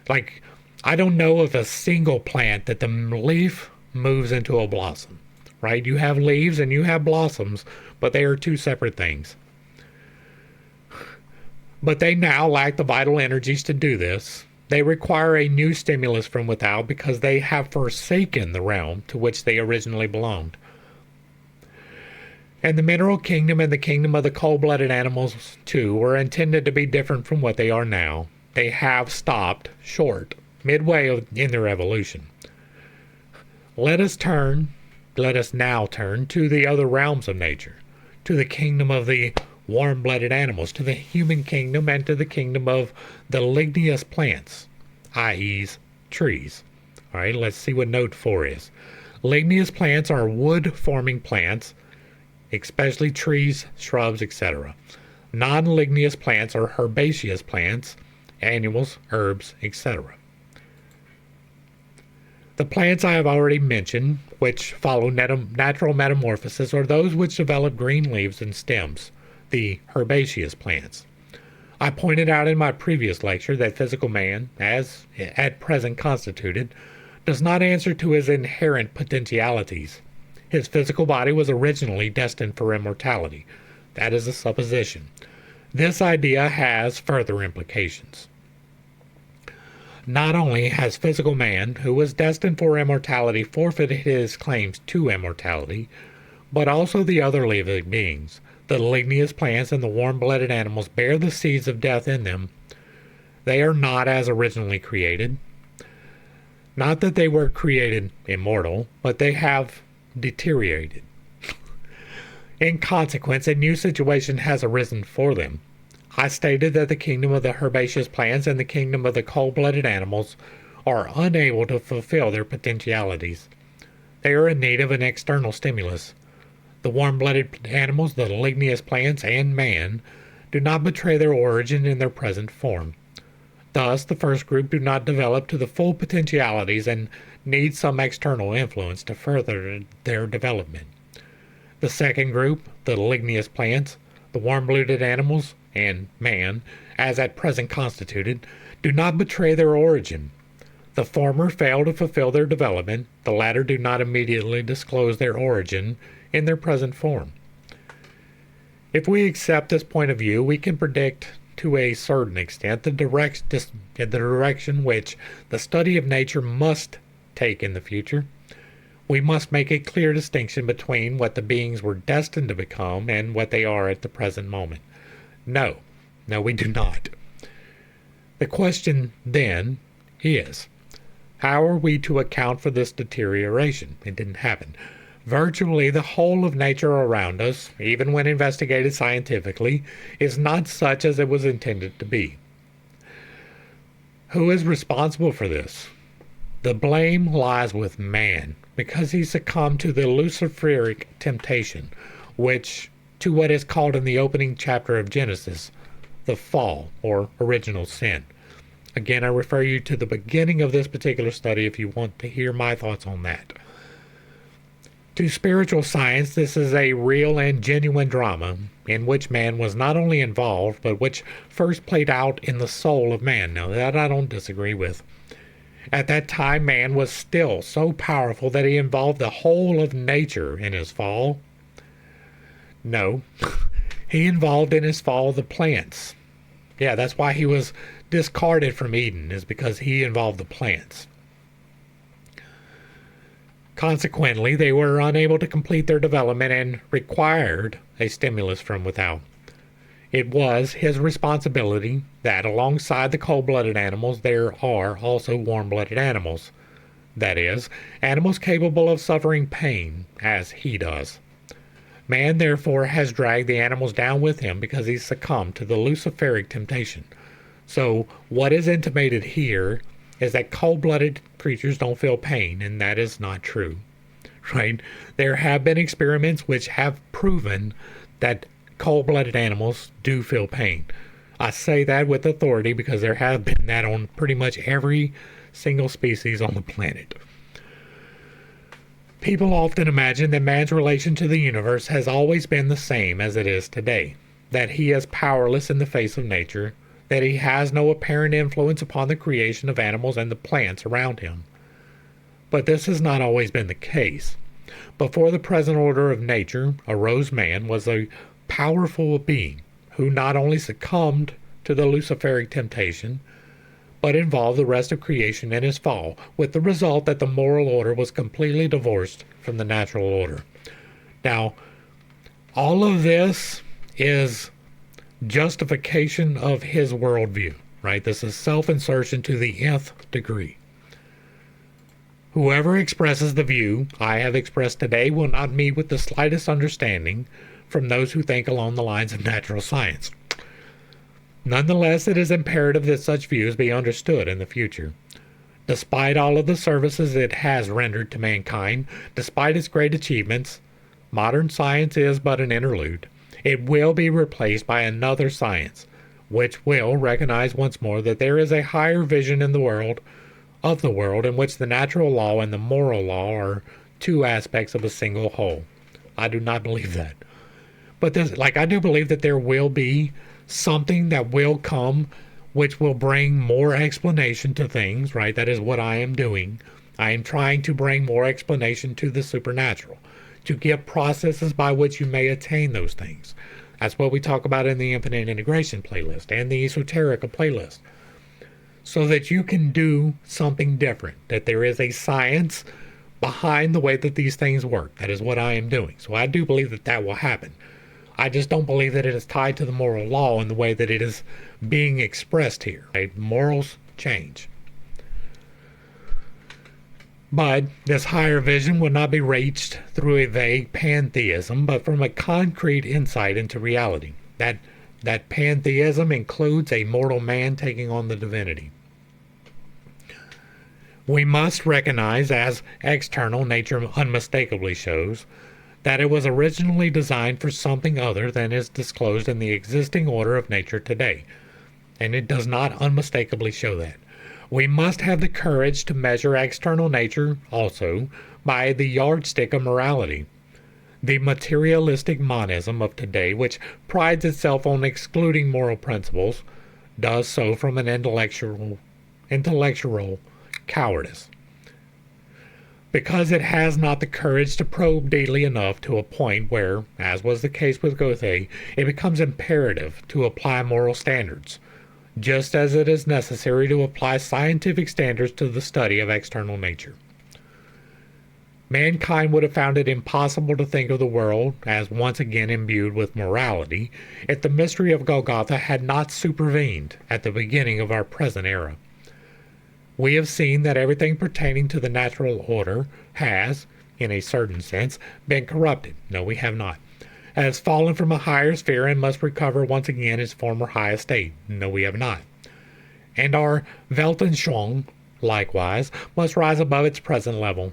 Like, I don't know of a single plant that the leaf moves into a blossom, right? You have leaves and you have blossoms, but they are two separate things. But they now lack the vital energies to do this. They require a new stimulus from without because they have forsaken the realm to which they originally belonged. And the mineral kingdom and the kingdom of the cold-blooded animals, too, were intended to be different from what they are now. They have stopped short, midway in their evolution. Let us now turn to the other realms of nature, to the kingdom of the warm-blooded animals, to the human kingdom, and to the kingdom of the ligneous plants, i.e. trees. All right, let's see what note 4 is. Ligneous plants are wood-forming plants, especially trees, shrubs, etc. Non-ligneous plants are herbaceous plants, annuals, herbs, etc. The plants I have already mentioned, which follow natural metamorphosis, are those which develop green leaves and stems, the herbaceous plants. I pointed out in my previous lecture that physical man, as at present constituted, does not answer to his inherent potentialities. His physical body was originally destined for immortality. That is a supposition. This idea has further implications. Not only has physical man, who was destined for immortality, forfeited his claims to immortality, but also the other living beings. The ligneous plants and the warm-blooded animals bear the seeds of death in them. They are not as originally created. Not that they were created immortal, but they have deteriorated. In consequence, a new situation has arisen for them. I stated that the kingdom of the herbaceous plants and the kingdom of the cold-blooded animals are unable to fulfill their potentialities. They are in need of an external stimulus. The warm-blooded animals, the ligneous plants, and man do not betray their origin in their present form. Thus, the first group do not develop to the full potentialities and need some external influence to further their development. The second group, the ligneous plants, the warm-blooded animals, and man, as at present constituted, do not betray their origin. The former fail to fulfill their development, the latter do not immediately disclose their origin in their present form. If we accept this point of view, we can predict to a certain extent the direction which the study of nature must take in the future. We must make a clear distinction between what the beings were destined to become and what they are at the present moment. No, we do not. The question then is, how are we to account for this deterioration? It didn't happen. Virtually the whole of nature around us, even when investigated scientifically, is not such as it was intended to be. Who is responsible for this? The blame lies with man, because he succumbed to the Luciferic temptation, which, to what is called in the opening chapter of Genesis, the fall, or original sin. Again, I refer you to the beginning of this particular study if you want to hear my thoughts on that. To spiritual science, this is a real and genuine drama in which man was not only involved, but which first played out in the soul of man. Now, that I don't disagree with. At that time, man was still so powerful that he involved the whole of nature in his fall. No, he involved in his fall the plants. Yeah, that's why he was discarded from Eden, is because he involved the plants. Consequently, they were unable to complete their development and required a stimulus from without. It was his responsibility that alongside the cold-blooded animals there are also warm-blooded animals. That is, animals capable of suffering pain, as he does. Man therefore has dragged the animals down with him because he succumbed to the Luciferic temptation. So what is intimated here is that cold-blooded creatures don't feel pain, and that is not true, right? There have been experiments which have proven that cold-blooded animals do feel pain. I say that with authority because there have been that on pretty much every single species on the planet. People often imagine that man's relation to the universe has always been the same as it is today, that he is powerless in the face of nature, that he has no apparent influence upon the creation of animals and the plants around him. But this has not always been the case. Before the present order of nature arose, man was a powerful being who not only succumbed to the Luciferic temptation, but involved the rest of creation in his fall, with the result that the moral order was completely divorced from the natural order. Now, all of this is justification of his worldview, right? This is self-insertion to the nth degree. Whoever expresses the view I have expressed today will not meet with the slightest understanding from those who think along the lines of natural science. Nonetheless, it is imperative that such views be understood in the future. Despite all of the services it has rendered to mankind, despite its great achievements, modern science is but an interlude. It will be replaced by another science, which will recognize once more that there is a higher vision in the world in which the natural law and the moral law are two aspects of a single whole. I do not believe that. But I do believe that there will be something that will come which will bring more explanation to things, right? That is what I am doing. I am trying to bring more explanation to the supernatural, to give processes by which you may attain those things. That's what we talk about in the Infinite Integration playlist and the Esoterica playlist. So that you can do something different, that there is a science behind the way that these things work. That is what I am doing. So I do believe that that will happen. I just don't believe that it is tied to the moral law in the way that it is being expressed here. Right? Morals change. But this higher vision will not be reached through a vague pantheism, but from a concrete insight into reality. That pantheism includes a mortal man taking on the divinity. We must recognize, as external nature unmistakably shows, that it was originally designed for something other than is disclosed in the existing order of nature today, and it does not unmistakably show that. We must have the courage to measure external nature also by the yardstick of morality. The materialistic monism of today, which prides itself on excluding moral principles, does so from an intellectual cowardice, because it has not the courage to probe deeply enough to a point where, as was the case with Goethe, it becomes imperative to apply moral standards, just as it is necessary to apply scientific standards to the study of external nature. Mankind would have found it impossible to think of the world as once again imbued with morality if the mystery of Golgotha had not supervened at the beginning of our present era. We have seen that everything pertaining to the natural order has, in a certain sense, been corrupted. No, we have not. Has fallen from a higher sphere and must recover once again its former high estate. No, we have not. And our Weltanschauung, likewise, must rise above its present level.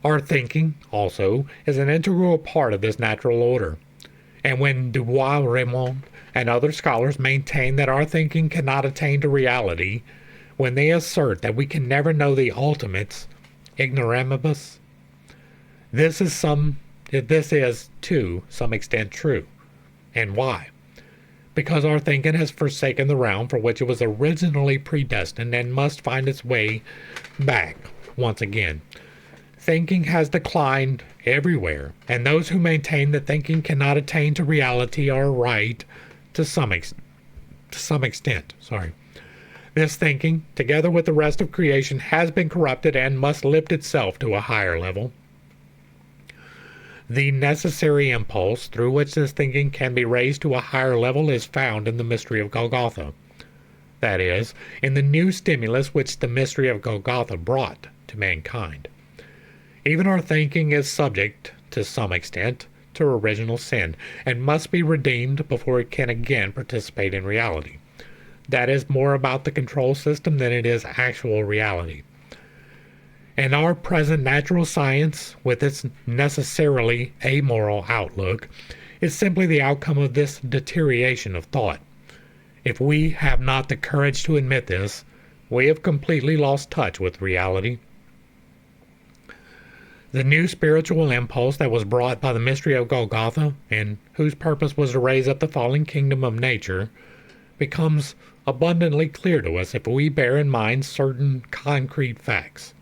Our thinking, also, is an integral part of this natural order. And when Du Bois-Reymond and other scholars maintain that our thinking cannot attain to reality, when they assert that we can never know the ultimates, ignoramus, this is to some extent true. And why? Because our thinking has forsaken the realm for which it was originally predestined and must find its way back once again. Thinking has declined everywhere, and those who maintain that thinking cannot attain to reality are right to some extent. This thinking, together with the rest of creation, has been corrupted and must lift itself to a higher level. The necessary impulse through which this thinking can be raised to a higher level is found in the Mystery of Golgotha. That is, in the new stimulus which the Mystery of Golgotha brought to mankind. Even our thinking is subject, to some extent, to original sin, and must be redeemed before it can again participate in reality. That is more about the control system than it is actual reality. And our present natural science, with its necessarily amoral outlook, is simply the outcome of this deterioration of thought. If we have not the courage to admit this, we have completely lost touch with reality. The new spiritual impulse that was brought by the Mystery of Golgotha, and whose purpose was to raise up the fallen kingdom of nature, becomes abundantly clear to us if we bear in mind certain concrete facts.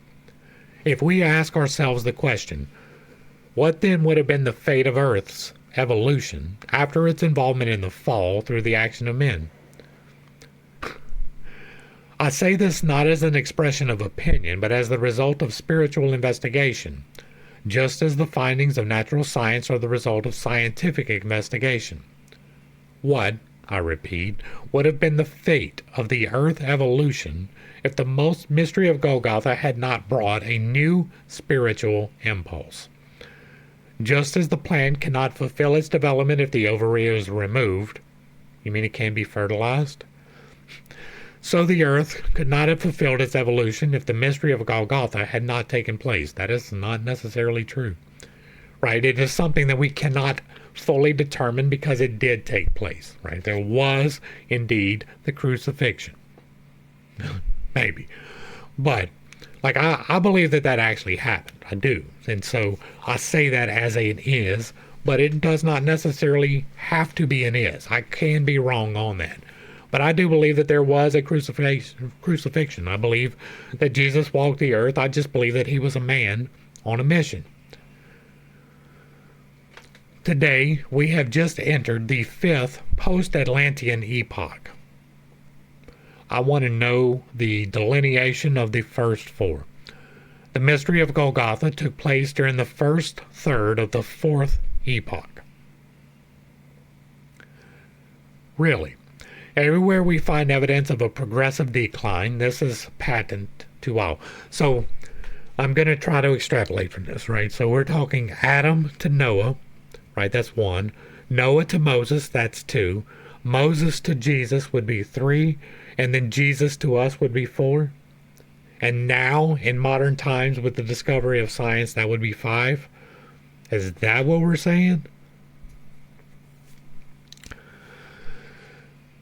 If we ask ourselves the question, what then would have been the fate of Earth's evolution after its involvement in the fall through the action of men? I say this not as an expression of opinion, but as the result of spiritual investigation, just as the findings of natural science are the result of scientific investigation. What, I repeat, would have been the fate of the Earth evolution if the Mystery of Golgotha had not brought a new spiritual impulse? Just as the plant cannot fulfill its development if the ovary is removed, you mean it can be fertilized? So the Earth could not have fulfilled its evolution if the Mystery of Golgotha had not taken place. That is not necessarily true. Right? It is something that we cannot fully determine because it did take place. Right? There was indeed the crucifixion. Maybe. But I believe that actually happened. I do. And so I say that as an is, but it does not necessarily have to be an is. I can be wrong on that. But I do believe that there was a crucifixion. I believe that Jesus walked the earth. I just believe that he was a man on a mission. Today, we have just entered the 5th post-Atlantean epoch. I want to know the delineation of the first 4. The Mystery of Golgotha took place during the first third of the 4th epoch. Really. Everywhere we find evidence of a progressive decline, this is patent to all. So I'm going to try to extrapolate from this, right? So we're talking Adam to Noah, right? That's 1. Noah to Moses, that's 2. Moses to Jesus would be 3. And then Jesus to us would be 4. And now, in modern times, with the discovery of science, that would be 5. Is that what we're saying?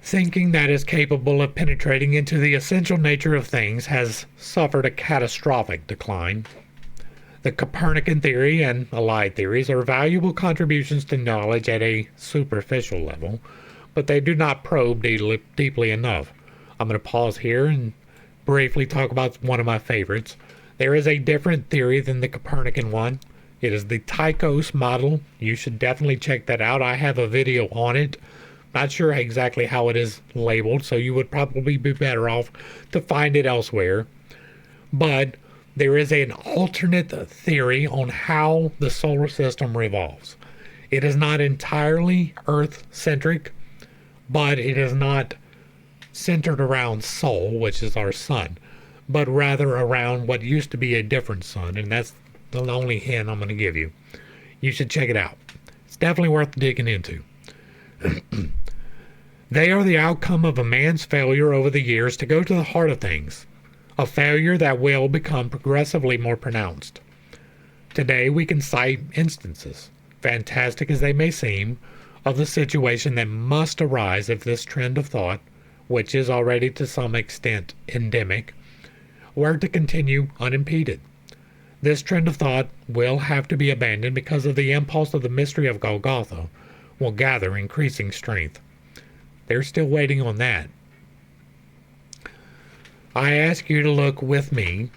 Thinking that is capable of penetrating into the essential nature of things has suffered a catastrophic decline. The Copernican theory and allied theories are valuable contributions to knowledge at a superficial level, but they do not probe deeply enough. I'm going to pause here and briefly talk about one of my favorites. There is a different theory than the Copernican one. It is the Tychos model. You should definitely check that out. I have a video on it. Not sure exactly how it is labeled, so you would probably be better off to find it elsewhere. But there is an alternate theory on how the solar system revolves. It is not entirely Earth-centric, but it is not centered around Sol, which is our sun, but rather around what used to be a different sun, and that's the only hint I'm going to give you. You should check it out. It's definitely worth digging into. They are the outcome of a man's failure over the years to go to the heart of things, a failure that will become progressively more pronounced. Today we can cite instances, fantastic as they may seem, of the situation that must arise if this trend of thought, which is already to some extent endemic, were to continue unimpeded. This trend of thought will have to be abandoned because of the impulse of the mystery of Golgotha will gather increasing strength. They're still waiting on that. I ask you to look with me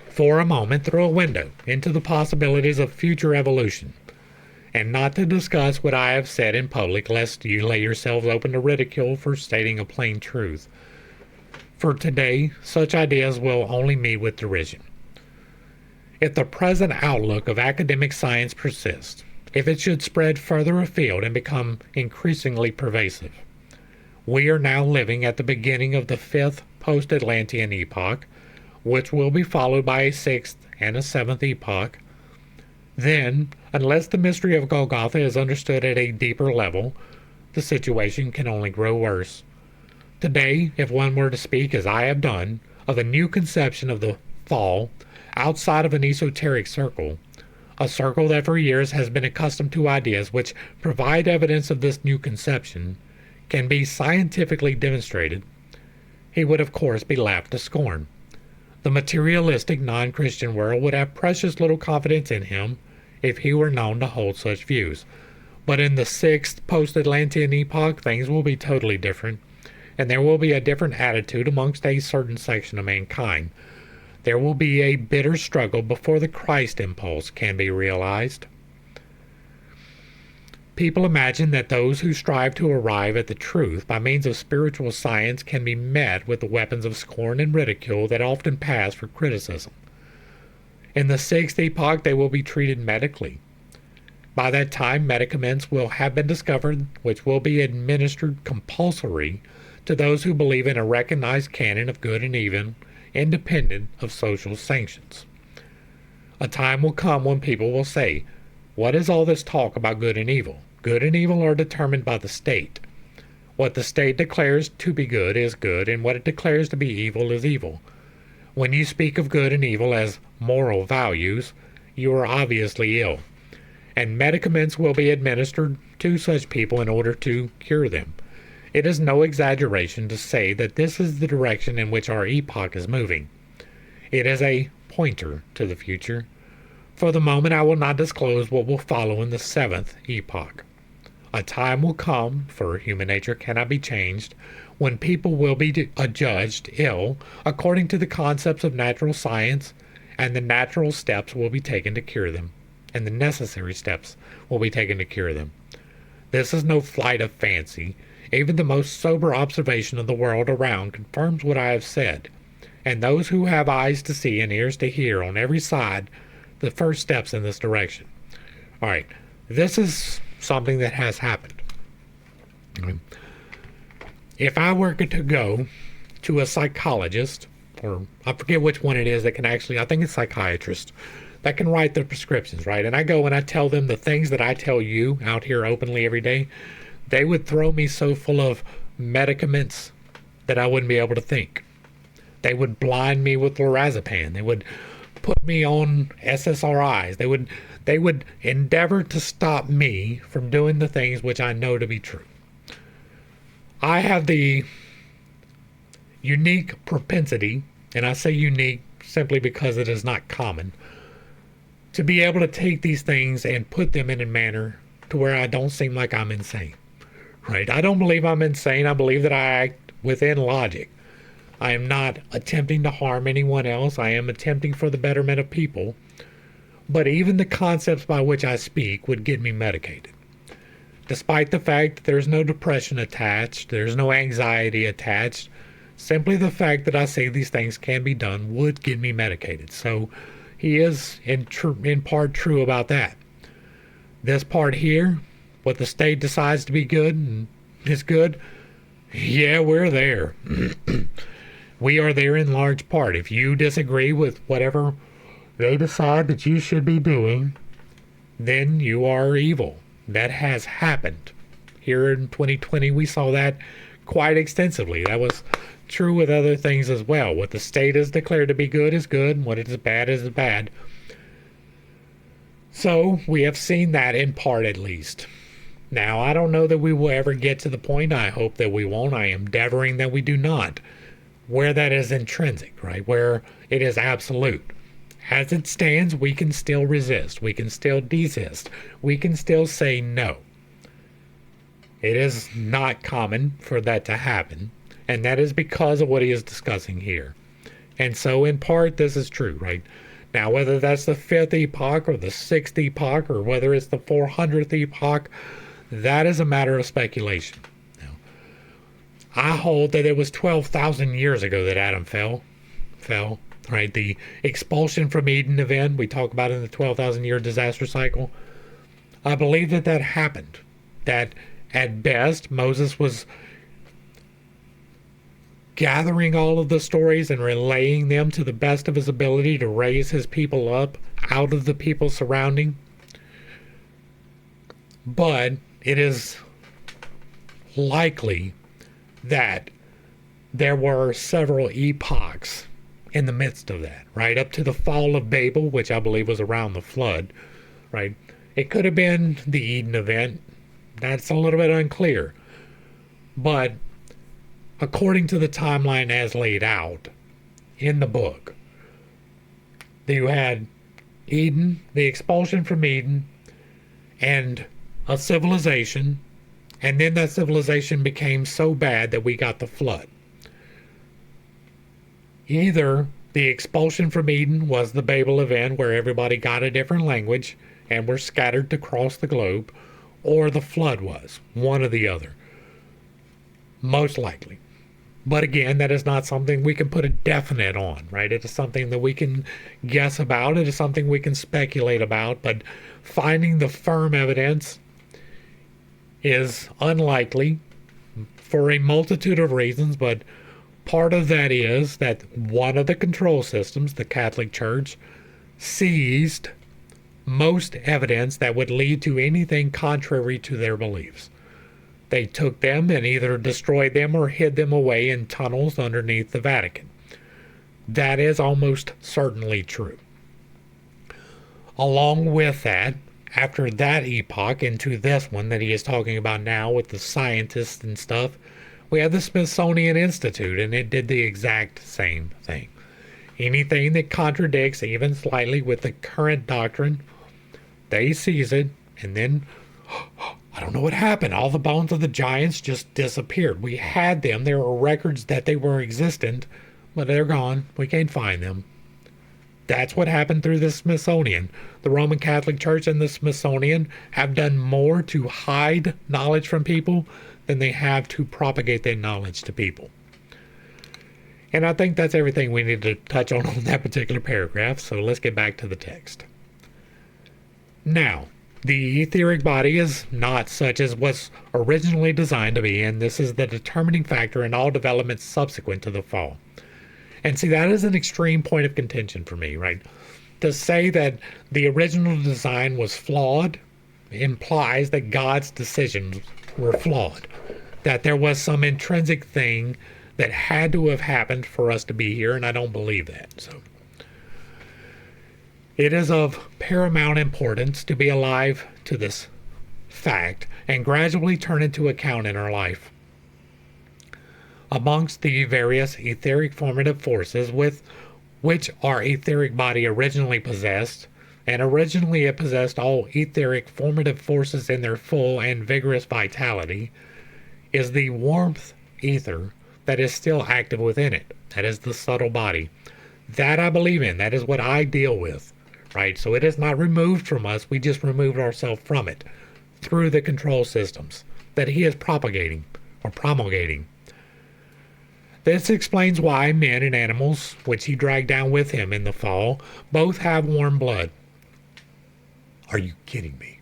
for a moment through a window into the possibilities of future evolution, and not to discuss what I have said in public, lest you lay yourselves open to ridicule for stating a plain truth. For today, such ideas will only meet with derision. If the present outlook of academic science persists, if it should spread further afield and become increasingly pervasive, we are now living at the beginning of the fifth post-Atlantean epoch, which will be followed by a sixth and a seventh epoch. Then, unless the mystery of Golgotha is understood at a deeper level, the situation can only grow worse. Today, if one were to speak, as I have done, of a new conception of the fall outside of an esoteric circle, a circle that for years has been accustomed to ideas which provide evidence of this new conception, can be scientifically demonstrated, he would of course be laughed to scorn. The materialistic non-Christian world would have precious little confidence in him if he were known to hold such views. But in the sixth post-Atlantean epoch, things will be totally different, and there will be a different attitude amongst a certain section of mankind. There will be a bitter struggle before the Christ impulse can be realized. People imagine that those who strive to arrive at the truth by means of spiritual science can be met with the weapons of scorn and ridicule that often pass for criticism. In the sixth epoch, they will be treated medically. By that time, medicaments will have been discovered which will be administered compulsory to those who believe in a recognized canon of good and evil, independent of social sanctions. A time will come when people will say, "What is all this talk about good and evil? Good and evil are determined by the state. What the state declares to be good is good, and what it declares to be evil is evil. When you speak of good and evil as moral values, you are obviously ill, and medicaments will be administered to such people in order to cure them. It is no exaggeration to say that this is the direction in which our epoch is moving. It is a pointer to the future. For the moment, I will not disclose what will follow in the seventh epoch. A time will come, for human nature cannot be changed, when people will be adjudged ill according to the concepts of natural science, and the natural steps will be taken to cure them, and the necessary steps will be taken to cure them. This is no flight of fancy. Even the most sober observation of the world around confirms what I have said, and those who have eyes to see and ears to hear on every side the first steps in this direction. All right, this is something that has happened. If I were to go to a psychologist, or I forget which one it is that can actually, I think it's psychiatrist, that can write the prescriptions, right? And I go and I tell them the things that I tell you out here openly every day, they would throw me so full of medicaments that I wouldn't be able to think. They would blind me with lorazepam. They would put me on SSRIs. They would endeavor to stop me from doing the things which I know to be true. I have the unique propensity, and I say unique simply because it is not common, to be able to take these things and put them in a manner to where I don't seem like I'm insane. Right? I don't believe I'm insane. I believe that I act within logic. I am not attempting to harm anyone else. I am attempting for the betterment of people. But even the concepts by which I speak would get me medicated. Despite the fact that there's no depression attached, there's no anxiety attached, simply the fact that I say these things can be done would get me medicated. So he is in part true about that. This part here, what the state decides to be good and is good, yeah, we're there. We are there in large part. If you disagree with whatever they decide that you should be doing, then you are evil. That has happened. Here in 2020, we saw that quite extensively. That was true with other things as well. What the state has declared to be good is good, and what is bad. So we have seen that in part at least. Now, I don't know that we will ever get to the point, I hope that we won't, I am endeavoring that we do not, where that is intrinsic, right? Where it is absolute. As it stands, we can still resist. We can still desist. We can still say no. It is not common for that to happen, and that is because of what he is discussing here. And so, in part, this is true, right? Now, whether that's the 5th epoch or the 6th epoch or whether it's the 400th epoch, that is a matter of speculation. Now, I hold that it was 12,000 years ago that Adam fell, right? The expulsion from Eden event we talk about in the 12,000 year disaster cycle. I believe that that happened. That at best, Moses was gathering all of the stories and relaying them to the best of his ability to raise his people up out of the people surrounding. But it is likely that there were several epochs in the midst of that, right? Up to the fall of Babel, which I believe was around the flood, right? It could have been the Eden event. That's a little bit unclear. But according to the timeline as laid out in the book, you had Eden, the expulsion from Eden, and a civilization, and then that civilization became so bad that we got the flood. Either the expulsion from Eden was the Babel event where everybody got a different language and were scattered across the globe, or the flood was, one or the other. Most likely. But again, that is not something we can put a definite on, right? It is something that we can guess about. It is something we can speculate about. But finding the firm evidence is unlikely for a multitude of reasons. But part of that is that one of the control systems, the Catholic Church, seized most evidence that would lead to anything contrary to their beliefs. They took them and either destroyed them or hid them away in tunnels underneath the Vatican. That is almost certainly true. Along with that, after that epoch into this one that he is talking about now with the scientists and stuff, we have the Smithsonian Institute, and it did the exact same thing. Anything that contradicts even slightly with the current doctrine, they seize it, and then I don't know what happened. All the bones of the giants just disappeared. We had them. There were records that they were existent, but they're gone. We can't find them. That's what happened through the Smithsonian. The Roman Catholic Church and the Smithsonian have done more to hide knowledge from people than they have to propagate that knowledge to people. And I think that's everything we need to touch on that particular paragraph, so let's get back to the text. Now, the etheric body is not such as was originally designed to be, and this is the determining factor in all developments subsequent to the fall. And see, that is an extreme point of contention for me, right? To say that the original design was flawed implies that God's decisions were flawed, that there was some intrinsic thing that had to have happened for us to be here, and I don't believe that. So it is of paramount importance to be alive to this fact and gradually turn it to account in our life. Amongst the various etheric formative forces with which our etheric body originally possessed, and originally it possessed all etheric formative forces in their full and vigorous vitality, is the warmth ether that is still active within it. That is the subtle body. That I believe in. That is what I deal with. Right? So it is not removed from us. We just removed ourselves from it through the control systems that he is propagating or promulgating. This explains why men and animals, which he dragged down with him in the fall, both have warm blood. Are you kidding me?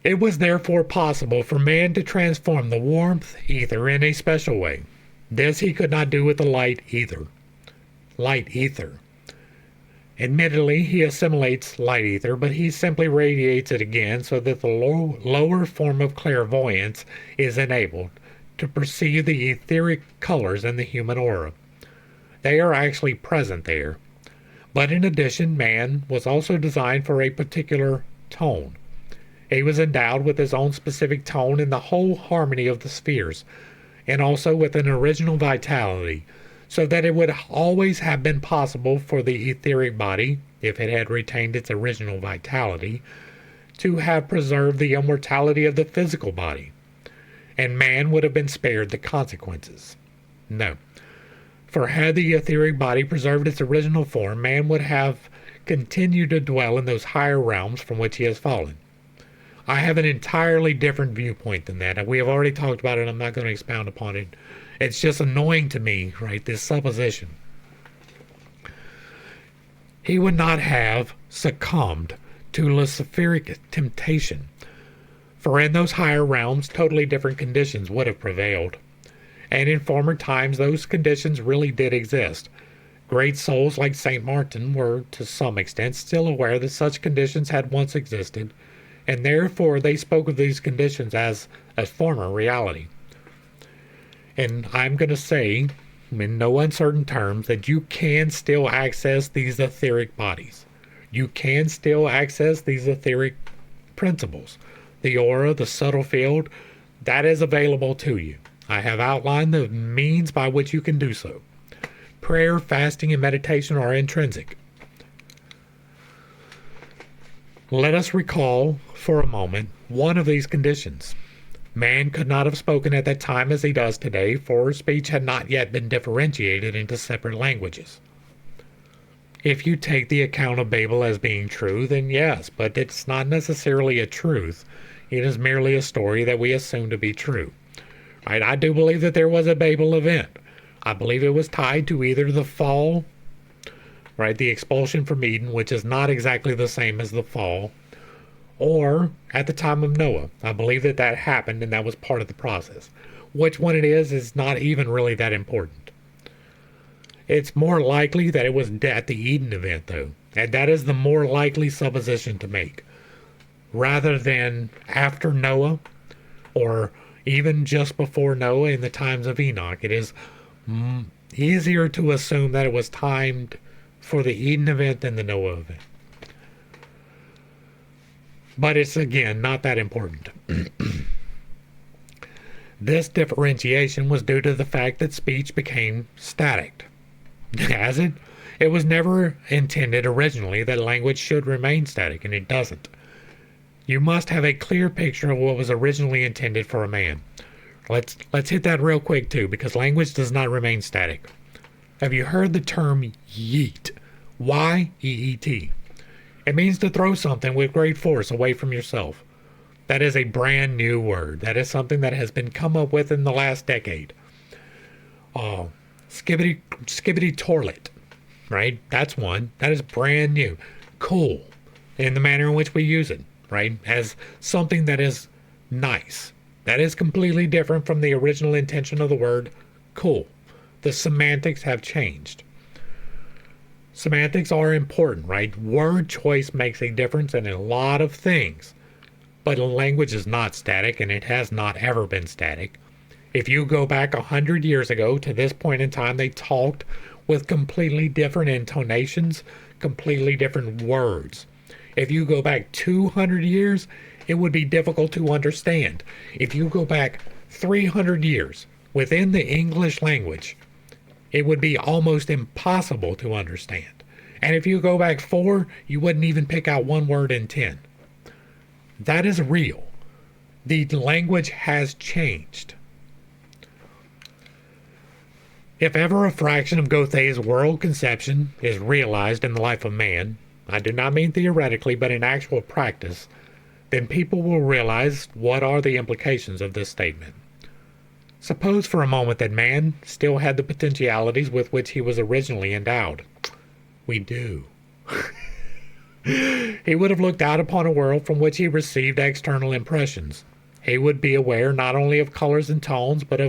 It was therefore possible for man to transform the warmth ether in a special way. This he could not do with the light ether. light ether. Admittedly, he assimilates light ether, but he simply radiates it again so that the lower form of clairvoyance is enabled to perceive the etheric colors in the human aura. They are actually present there. But in addition, man was also designed for a particular tone. He was endowed with his own specific tone in the whole harmony of the spheres, and also with an original vitality, so that it would always have been possible for the etheric body, if it had retained its original vitality, to have preserved the immortality of the physical body, and man would have been spared the consequences. No. For had the etheric body preserved its original form, man would have continued to dwell in those higher realms from which he has fallen. I have an entirely different viewpoint than that. We have already talked about it. I'm not going to expound upon it. It's just annoying to me, right, this supposition. He would not have succumbed to luciferic temptation, for in those higher realms totally different conditions would have prevailed. And in former times those conditions really did exist. Great souls like St. Martin were, to some extent, still aware that such conditions had once existed, and therefore they spoke of these conditions as a former reality. And I'm going to say, in no uncertain terms, that you can still access these etheric bodies. You can still access these etheric principles. The aura, the subtle field, that is available to you. I have outlined the means by which you can do so. Prayer, fasting, and meditation are intrinsic. Let us recall for a moment one of these conditions. Man could not have spoken at that time as he does today, for speech had not yet been differentiated into separate languages. If you take the account of Babel as being true, then yes, but it's not necessarily a truth. It is merely a story that we assume to be true. Right? I do believe that there was a Babel event. I believe it was tied to either the fall, right, the expulsion from Eden, which is not exactly the same as the fall, or at the time of Noah. I believe that that happened and that was part of the process. Which one it is not even really that important. It's more likely that it was at the Eden event, though, and that is the more likely supposition to make, rather than after Noah or even just before Noah in the times of Enoch. It is easier to assume that it was timed for the Eden event than the Noah event. But it's, again, not that important. This differentiation was due to the fact that speech became static. Has it? It was never intended originally that language should remain static, and it doesn't. You must have a clear picture of what was originally intended for a man. Let's hit that real quick, too, because language does not remain static. Have you heard the term yeet? Y-E-E-T. It means to throw something with great force away from yourself. That is a brand new word. That is something that has been come up with in the last decade. Skibbity toilet, right? That's one. That is brand new. Cool, in the manner in which we use it, right? As something that is nice. That is completely different from the original intention of the word cool. The semantics have changed. Semantics are important, right? Word choice makes a difference in a lot of things. But language is not static, and it has not ever been static. If you go back 100 years ago to this point in time, they talked with completely different intonations, completely different words. If you go back 200 years, it would be difficult to understand. If you go back 300 years within the English language, it would be almost impossible to understand. And if you go back 4, you wouldn't even pick out one word in 10. That is real. The language has changed. If ever a fraction of Goethe's world conception is realized in the life of man, I do not mean theoretically, but in actual practice, then people will realize what are the implications of this statement. Suppose for a moment that man still had the potentialities with which he was originally endowed. We do. He would have looked out upon a world from which he received external impressions. He would be aware not only of colors and tones, but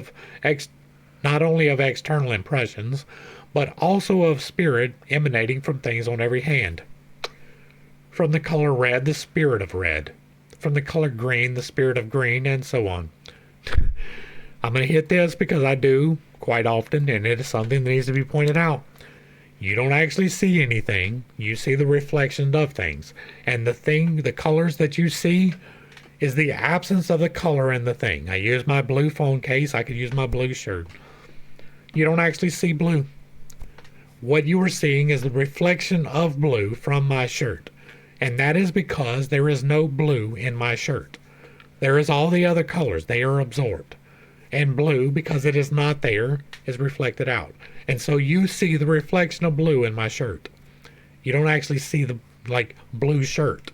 not only of external impressions, but also of spirit emanating from things on every hand. From the color red, the spirit of red. From the color green, the spirit of green, and so on. I'm going to hit this because I do quite often, and it is something that needs to be pointed out. You don't actually see anything. You see the reflection of things. And the colors that you see is the absence of the color in the thing. I use my blue phone case. I could use my blue shirt. You don't actually see blue. What you are seeing is the reflection of blue from my shirt. And that is because there is no blue in my shirt. There is all the other colors. They are absorbed. And blue, because it is not there, is reflected out. And so you see the reflection of blue in my shirt. You don't actually see the blue shirt.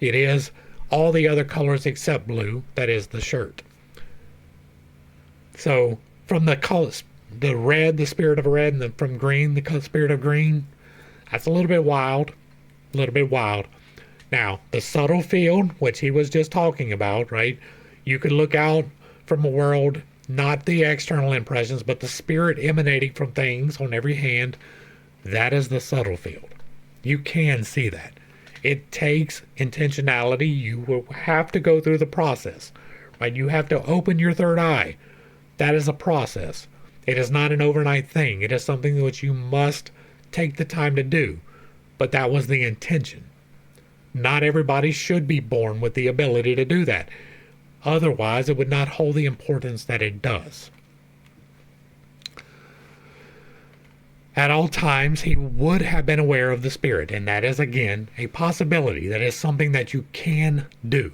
It is all the other colors except blue. That is the shirt. So from the colors, the red, the spirit of red, and then from green, the spirit of green, that's a little bit wild. A little bit wild. Now, the subtle field, which he was just talking about, right? You could look out from a world, not the external impressions, but the spirit emanating from things on every hand. That is the subtle field. You can see that. It takes intentionality. You will have to go through the process, right? You have to open your third eye. That is a process. It is not an overnight thing. It is something which you must take the time to do. But that was the intention. Not everybody should be born with the ability to do that. Otherwise, it would not hold the importance that it does. At all times, he would have been aware of the spirit, and that is, again, a possibility. That is something that you can do.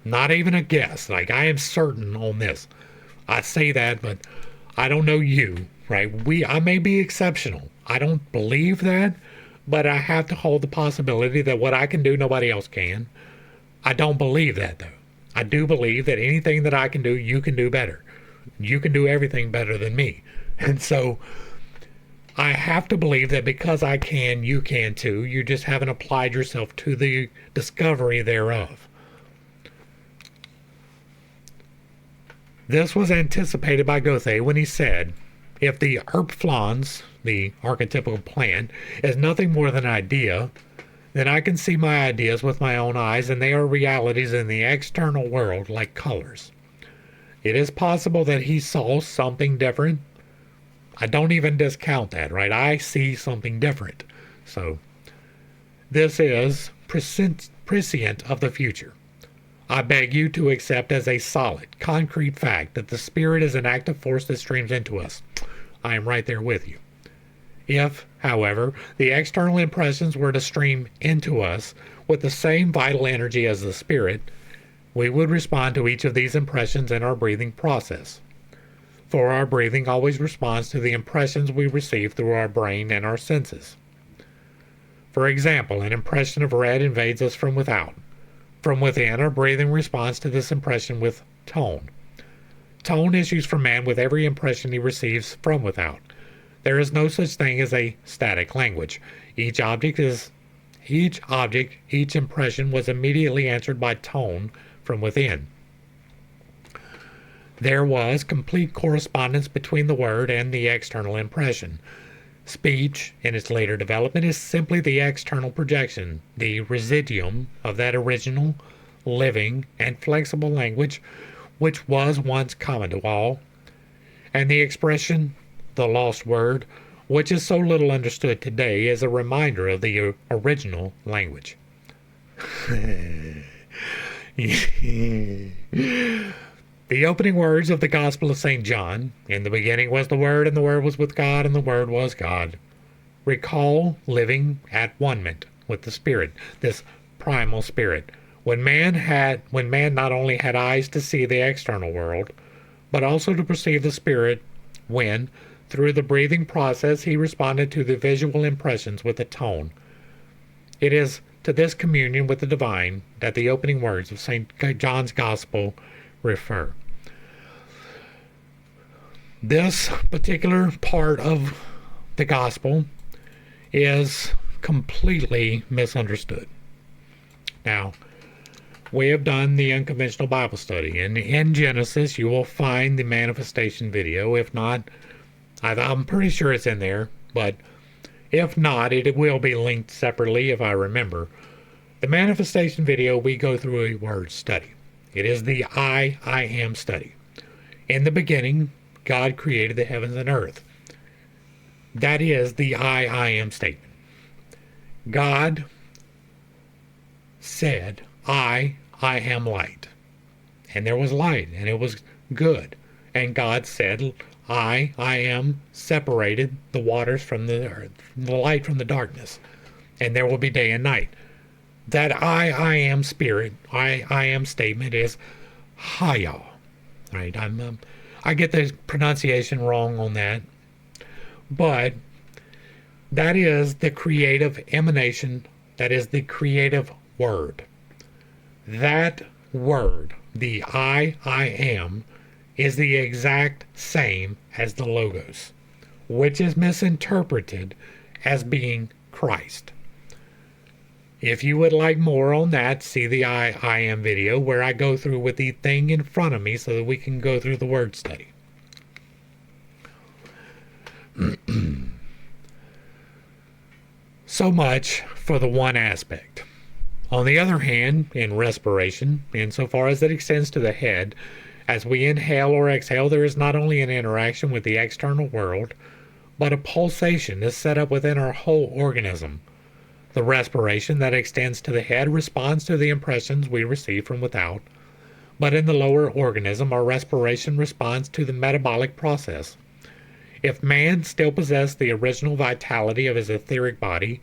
Not even a guess. I am certain on this. I say that, but I don't know you, right? I may be exceptional. I don't believe that, but I have to hold the possibility that what I can do, nobody else can. I don't believe that, though. I do believe that anything that I can do, you can do better. You can do everything better than me. And so I have to believe that because I can, you can too. You just haven't applied yourself to the discovery thereof. This was anticipated by Goethe when he said, if the Erpflanz, the archetypical plant, is nothing more than an idea, then I can see my ideas with my own eyes, and they are realities in the external world like colors. It is possible that he saw something different. I don't even discount that, right? I see something different. So this is prescient of the future. I beg you to accept as a solid, concrete fact that the spirit is an active force that streams into us. I am right there with you. If, however, the external impressions were to stream into us with the same vital energy as the spirit, we would respond to each of these impressions in our breathing process. For our breathing always responds to the impressions we receive through our brain and our senses. For example, an impression of red invades us from without. From within, our breathing responds to this impression with tone. Tone issues from man with every impression he receives from without. There is no such thing as a static language. Each impression was immediately answered by tone from within. There was complete correspondence between the word and the external impression. Speech, in its later development, is simply the external projection, the residuum of that original, living, and flexible language which was once common to all, and the expression, the lost word, which is so little understood today, is a reminder of the original language. The opening words of the Gospel of St. John, in the beginning was the Word, and the Word was with God, and the Word was God, recall living at one-ment with the Spirit, this primal Spirit. When man not only had eyes to see the external world, but also to perceive the Spirit, when, through the breathing process, he responded to the visual impressions with a tone. It is to this communion with the divine that the opening words of St. John's Gospel refer. This particular part of the Gospel is completely misunderstood. Now, we have done the unconventional Bible study, and in Genesis you will find the manifestation video. If not, I'm pretty sure it's in there. but if not, it will be linked separately if I remember. The manifestation video, we go through a word study. It is the I am study. In the beginning, God created the heavens and earth. That is the I am statement. God said, I am light. And there was light, and it was good. And God said, I am separated the waters from the earth, the light from the darkness. And there will be day and night. That I am spirit, I am statement is Haya. Right? I get the pronunciation wrong on that. But that is the creative emanation, that is the creative word. That word, the I am, is the exact same as the Logos, which is misinterpreted as being Christ. If you would like more on that, see the I am video where I go through with the thing in front of me so that we can go through the word study. So much for the one aspect. On the other hand, in respiration, insofar as it extends to the head, as we inhale or exhale, there is not only an interaction with the external world, but a pulsation is set up within our whole organism. The respiration that extends to the head responds to the impressions we receive from without, but in the lower organism, our respiration responds to the metabolic process. If man still possessed the original vitality of his etheric body,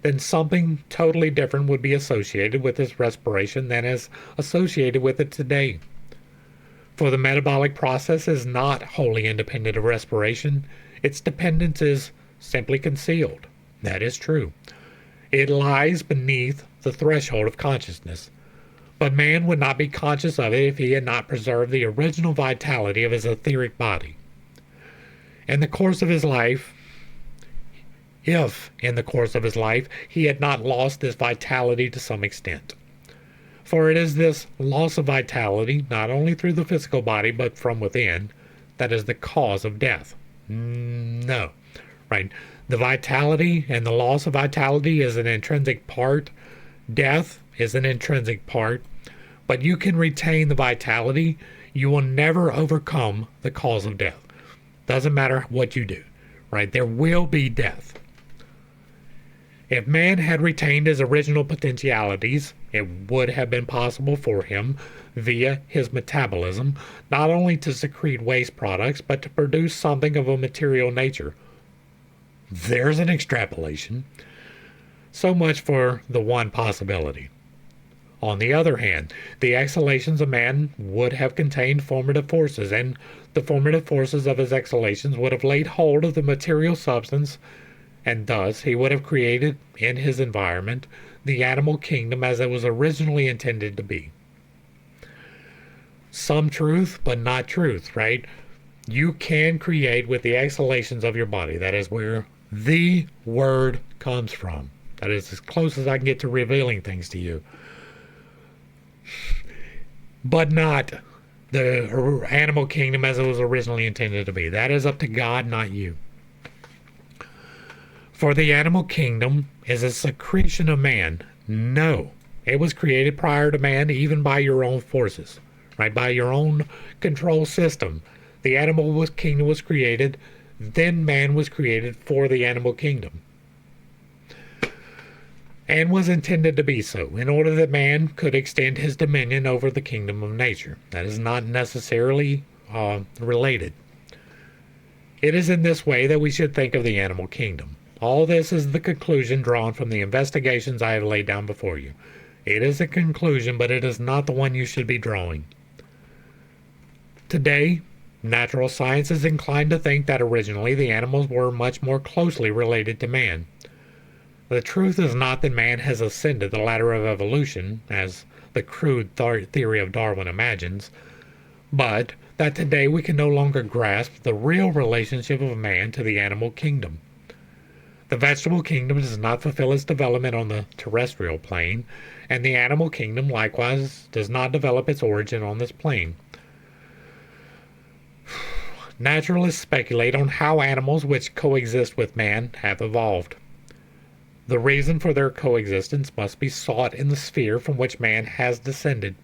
then something totally different would be associated with his respiration than is associated with it today. For the metabolic process is not wholly independent of respiration. Its dependence is simply concealed. That is true. It lies beneath the threshold of consciousness. But man would not be conscious of it if he had not preserved the original vitality of his etheric body. In the course of his life, if in the course of his life he had not lost this vitality to some extent. For it is this loss of vitality, not only through the physical body, but from within, that is the cause of death. No. Right? The vitality and the loss of vitality is an intrinsic part. Death is an intrinsic part. But you can retain the vitality. You will never overcome the cause of death. Doesn't matter what you do. Right? There will be death. If man had retained his original potentialities, it would have been possible for him, via his metabolism, not only to secrete waste products, but to produce something of a material nature. There's an extrapolation. So much for the one possibility. On the other hand, the exhalations of man would have contained formative forces, and the formative forces of his exhalations would have laid hold of the material substance, and thus he would have created in his environment the animal kingdom as it was originally intended to be. Some truth, but not truth, right? You can create with the exhalations of your body. That is where the word comes from. That is as close as I can get to revealing things to you. But not the animal kingdom as it was originally intended to be. That is up to God, not you. For the animal kingdom is a secretion of man. No. It was created prior to man, even by your own forces, right? By your own control system. The animal kingdom was created, then man was created for the animal kingdom. And was intended to be so, in order that man could extend his dominion over the kingdom of nature. That is not necessarily related. It is in this way that we should think of the animal kingdom. All this is the conclusion drawn from the investigations I have laid down before you. It is a conclusion, but it is not the one you should be drawing. Today, natural science is inclined to think that originally the animals were much more closely related to man. The truth is not that man has ascended the ladder of evolution, as the crude theory of Darwin imagines, but that today we can no longer grasp the real relationship of man to the animal kingdom. The vegetable kingdom does not fulfill its development on the terrestrial plane, and the animal kingdom likewise does not develop its origin on this plane. Naturalists speculate on how animals which coexist with man have evolved. The reason for their coexistence must be sought in the sphere from which man has descended.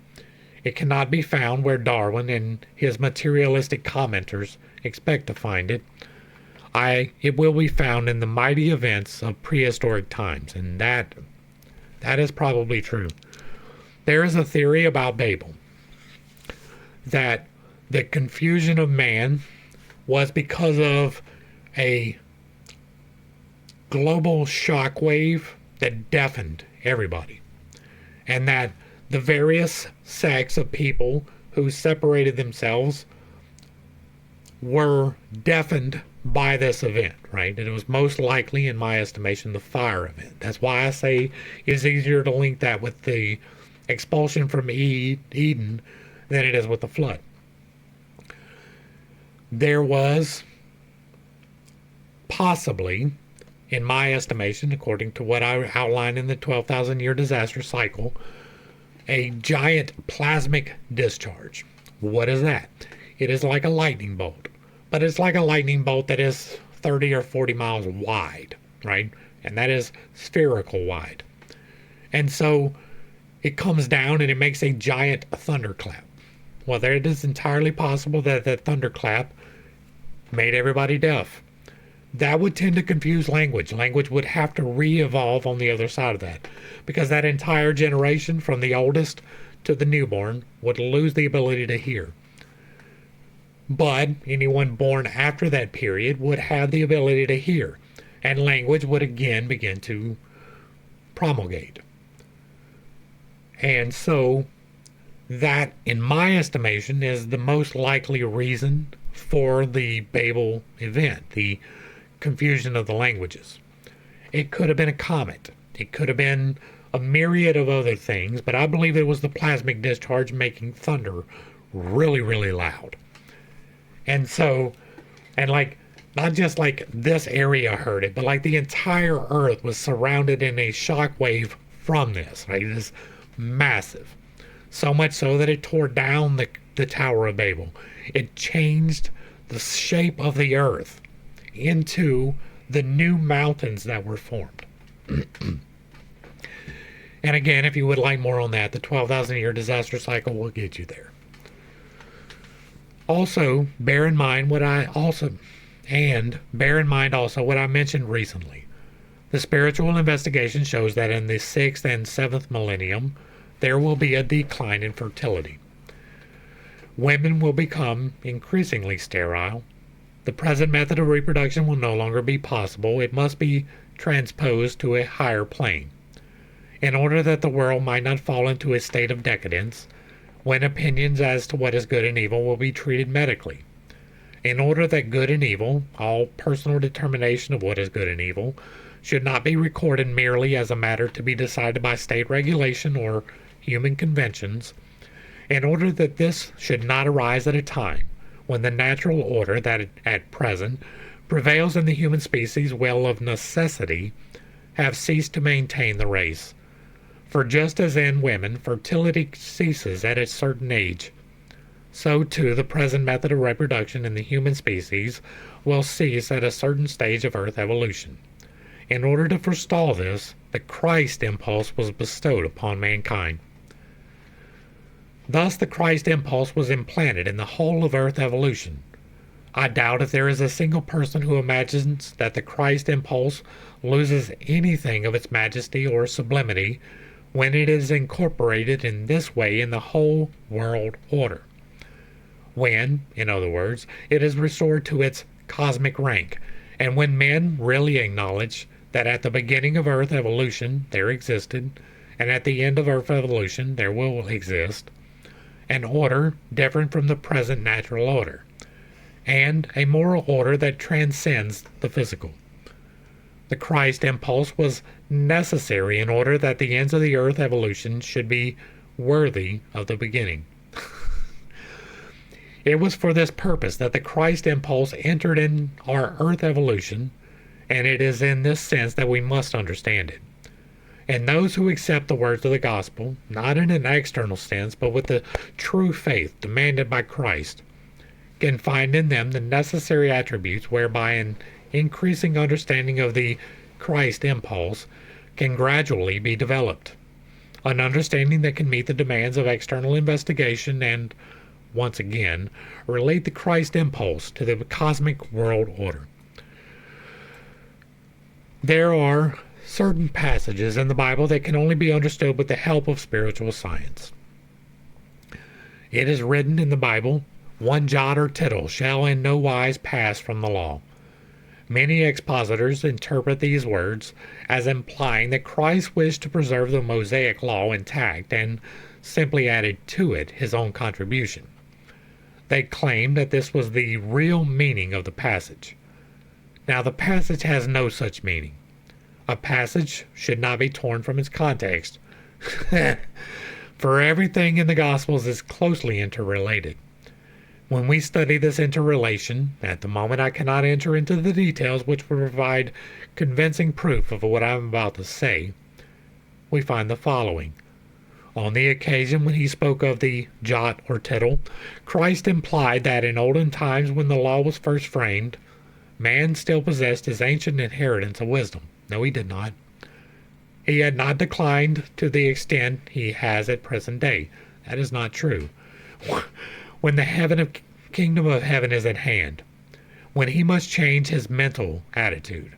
It cannot be found where Darwin and his materialistic commenters expect to find it. It will be found in the mighty events of prehistoric times, and that is probably true. There is a theory about Babel that the confusion of man was because of a global shockwave that deafened everybody, and that the various sects of people who separated themselves were deafened by this event, right? And it was most likely, in my estimation, the fire event. That's why I say it's easier to link that with the expulsion from Eden than it is with the flood. There was possibly, in my estimation, according to what I outlined in the 12,000 year disaster cycle, a giant plasmic discharge. What is that? It is like a lightning bolt, but it's like a lightning bolt that is 30 or 40 miles wide, right? And that is spherical wide. And so it comes down and it makes a giant thunderclap. Well, there it is entirely possible that that thunderclap made everybody deaf. That would tend to confuse language. Language would have to re-evolve on the other side of that, because that entire generation, from the oldest to the newborn, would lose the ability to hear. But anyone born after that period would have the ability to hear, and language would again begin to promulgate. And so that, in my estimation, is the most likely reason for the Babel event, the confusion of the languages. It could have been a comet. It could have been a myriad of other things, but I believe it was the plasmic discharge making thunder really, really loud. And so, and like, not just like this area heard it, but like the entire earth was surrounded in a shock wave from this, right? It is massive. So much so that it tore down the Tower of Babel. It changed the shape of the earth into the new mountains that were formed. And again, if you would like more on that, the 12,000 year disaster cycle will get you there. Also, bear in mind what I mentioned recently. The spiritual investigation shows that in the 6th and 7th millennium, there will be a decline in fertility. Women will become increasingly sterile. The present method of reproduction will no longer be possible. It must be transposed to a higher plane. In order that the world might not fall into a state of decadence, when opinions as to what is good and evil will be treated medically. In order that good and evil, all personal determination of what is good and evil, should not be recorded merely as a matter to be decided by state regulation or human conventions, in order that this should not arise at a time when the natural order that at present prevails in the human species will of necessity have ceased to maintain the race. For just as in women fertility ceases at a certain age, so too the present method of reproduction in the human species will cease at a certain stage of earth evolution. In order to forestall this, the Christ impulse was bestowed upon mankind. Thus the Christ impulse was implanted in the whole of earth evolution. I doubt if there is a single person who imagines that the Christ impulse loses anything of its majesty or sublimity when it is incorporated in this way in the whole world order. When, in other words, it is restored to its cosmic rank, and when men really acknowledge that at the beginning of earth evolution there existed, and at the end of earth evolution there will exist, an order different from the present natural order, and a moral order that transcends the physical. The Christ impulse was necessary in order that the ends of the earth evolution should be worthy of the beginning. It was for this purpose that the Christ impulse entered in our earth evolution, and it is in this sense that we must understand it. And those who accept the words of the gospel, not in an external sense, but with the true faith demanded by Christ, can find in them the necessary attributes whereby an increasing understanding of the Christ impulse can gradually be developed. An understanding that can meet the demands of external investigation and, once again, relate the Christ impulse to the cosmic world order. There are certain passages in the Bible that can only be understood with the help of spiritual science. It is written in the Bible, "One jot or tittle shall in no wise pass from the law." Many expositors interpret these words as implying that Christ wished to preserve the Mosaic law intact and simply added to it his own contribution. They claim that this was the real meaning of the passage. Now, the passage has no such meaning. A passage should not be torn from its context, for everything in the Gospels is closely interrelated. When we study this interrelation, at the moment I cannot enter into the details which will provide convincing proof of what I am about to say, we find the following. On the occasion when he spoke of the jot or tittle, Christ implied that in olden times when the law was first framed, man still possessed his ancient inheritance of wisdom. No, he did not. He had not declined to the extent he has at present day. That is not true. When the kingdom of heaven is at hand, when he must change his mental attitude.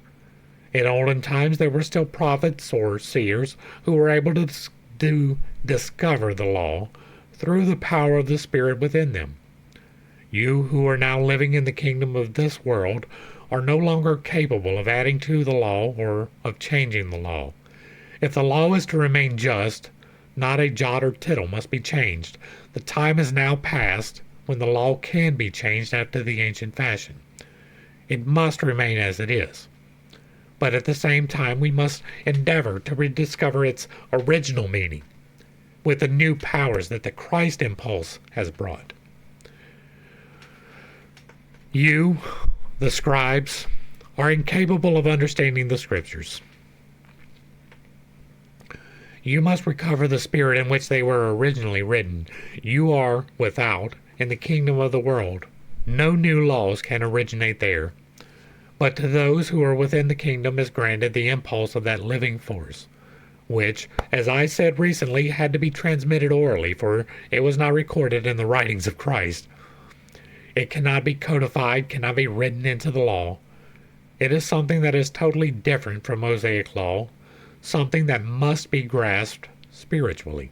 In olden times there were still prophets or seers who were able to discover the law through the power of the Spirit within them. You who are now living in the kingdom of this world are no longer capable of adding to the law or of changing the law. If the law is to remain just, not a jot or tittle must be changed. The time is now past when the law can be changed after the ancient fashion. It must remain as it is. But at the same time, we must endeavor to rediscover its original meaning with the new powers that the Christ impulse has brought. You, the scribes, are incapable of understanding the Scriptures. You must recover the spirit in which they were originally written. You are without in the kingdom of the world. No new laws can originate there. But to those who are within the kingdom is granted the impulse of that living force, which, as I said recently, had to be transmitted orally, for it was not recorded in the writings of Christ. It cannot be codified, cannot be written into the law. It is something that is totally different from Mosaic law, something that must be grasped spiritually.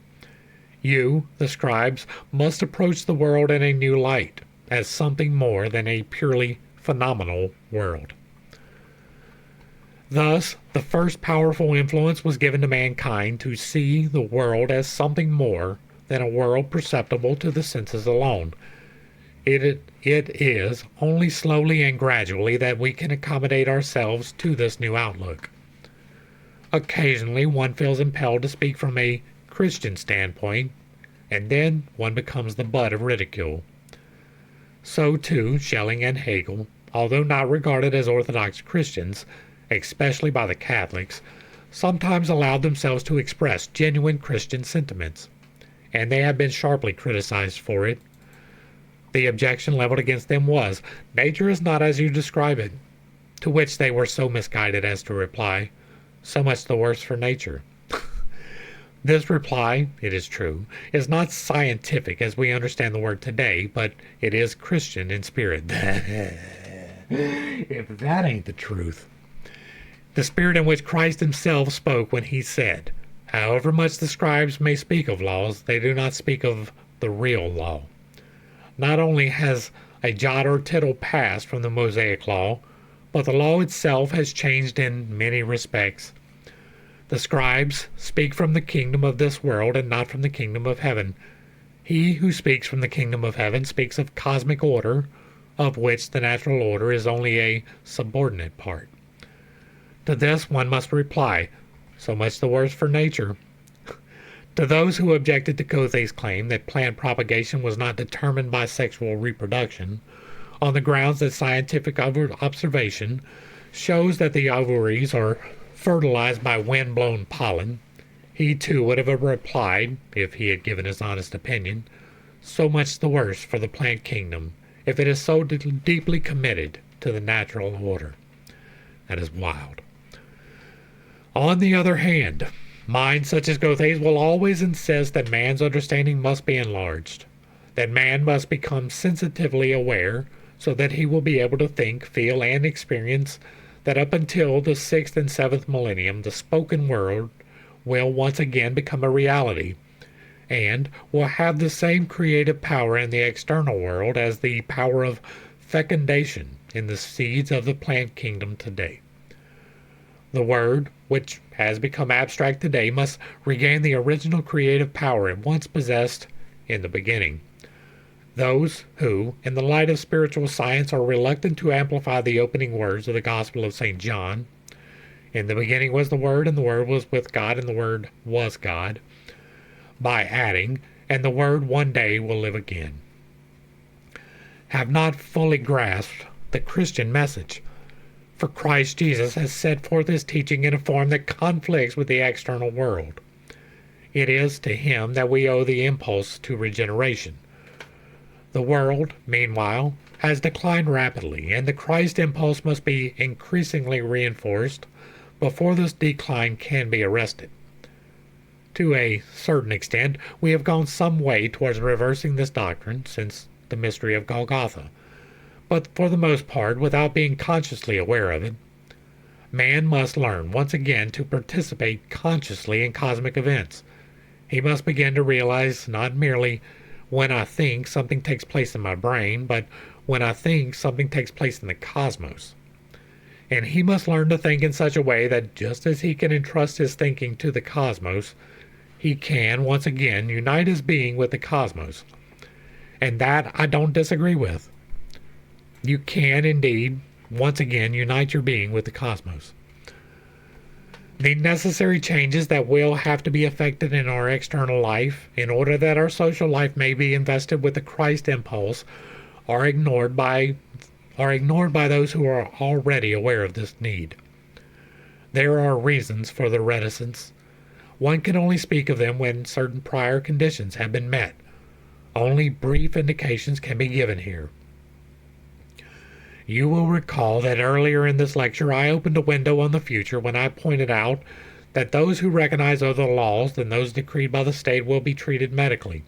You, the scribes, must approach the world in a new light, as something more than a purely phenomenal world. Thus, the first powerful influence was given to mankind to see the world as something more than a world perceptible to the senses alone. It is only slowly and gradually that we can accommodate ourselves to this new outlook. Occasionally, one feels impelled to speak from a Christian standpoint, and then one becomes the butt of ridicule. So too, Schelling and Hegel, although not regarded as Orthodox Christians, especially by the Catholics, sometimes allowed themselves to express genuine Christian sentiments, and they have been sharply criticized for it. The objection leveled against them was, "Nature is not as you describe it," to which they were so misguided as to reply, "So much the worse for nature." This reply, it is true, is not scientific as we understand the word today, but it is Christian in spirit. If that ain't the truth. The spirit in which Christ himself spoke when he said, "However much the scribes may speak of laws, they do not speak of the real law." Not only has a jot or tittle passed from the Mosaic law, but the law itself has changed in many respects. The scribes speak from the kingdom of this world and not from the kingdom of heaven. He who speaks from the kingdom of heaven speaks of cosmic order, of which the natural order is only a subordinate part. To this one must reply, "So much the worse for nature." To those who objected to Goethe's claim that plant propagation was not determined by sexual reproduction, on the grounds that scientific observation shows that the ovaries are fertilized by wind-blown pollen, he too would have replied, if he had given his honest opinion, "So much the worse for the plant kingdom. if it is so deeply committed to the natural order. That is wild. On the other hand, minds such as Goethe's will always insist that man's understanding must be enlarged, that man must become sensitively aware so that he will be able to think, feel, and experience that up until the 6th and 7th millennium, the spoken word will once again become a reality and will have the same creative power in the external world as the power of fecundation in the seeds of the plant kingdom today. The word, which has become abstract today, must regain the original creative power it once possessed in the beginning. Those who, in the light of spiritual science, are reluctant to amplify the opening words of the Gospel of St. John, "In the beginning was the Word, and the Word was with God, and the Word was God," by adding, "and the Word one day will live again," have not fully grasped the Christian message. For Christ Jesus has set forth his teaching in a form that conflicts with the external world. It is to him that we owe the impulse to regeneration. The world, meanwhile, has declined rapidly, and the Christ impulse must be increasingly reinforced before this decline can be arrested. To a certain extent, we have gone some way towards reversing this doctrine since the Mystery of Golgotha, but for the most part without being consciously aware of it. Man must learn once again to participate consciously in cosmic events. He must begin to realize not merely when I think something takes place in my brain, but when I think something takes place in the cosmos. And he must learn to think in such a way that just as he can entrust his thinking to the cosmos, he can once again unite his being with the cosmos. And that I don't disagree with. You can indeed once again unite your being with the cosmos. The necessary changes that will have to be effected in our external life in order that our social life may be invested with the Christ impulse are ignored by those who are already aware of this need. There are reasons for the reticence. One can only speak of them when certain prior conditions have been met. Only brief indications can be given here. You will recall that earlier in this lecture I opened a window on the future when I pointed out that those who recognize other laws than those decreed by the state will be treated medically.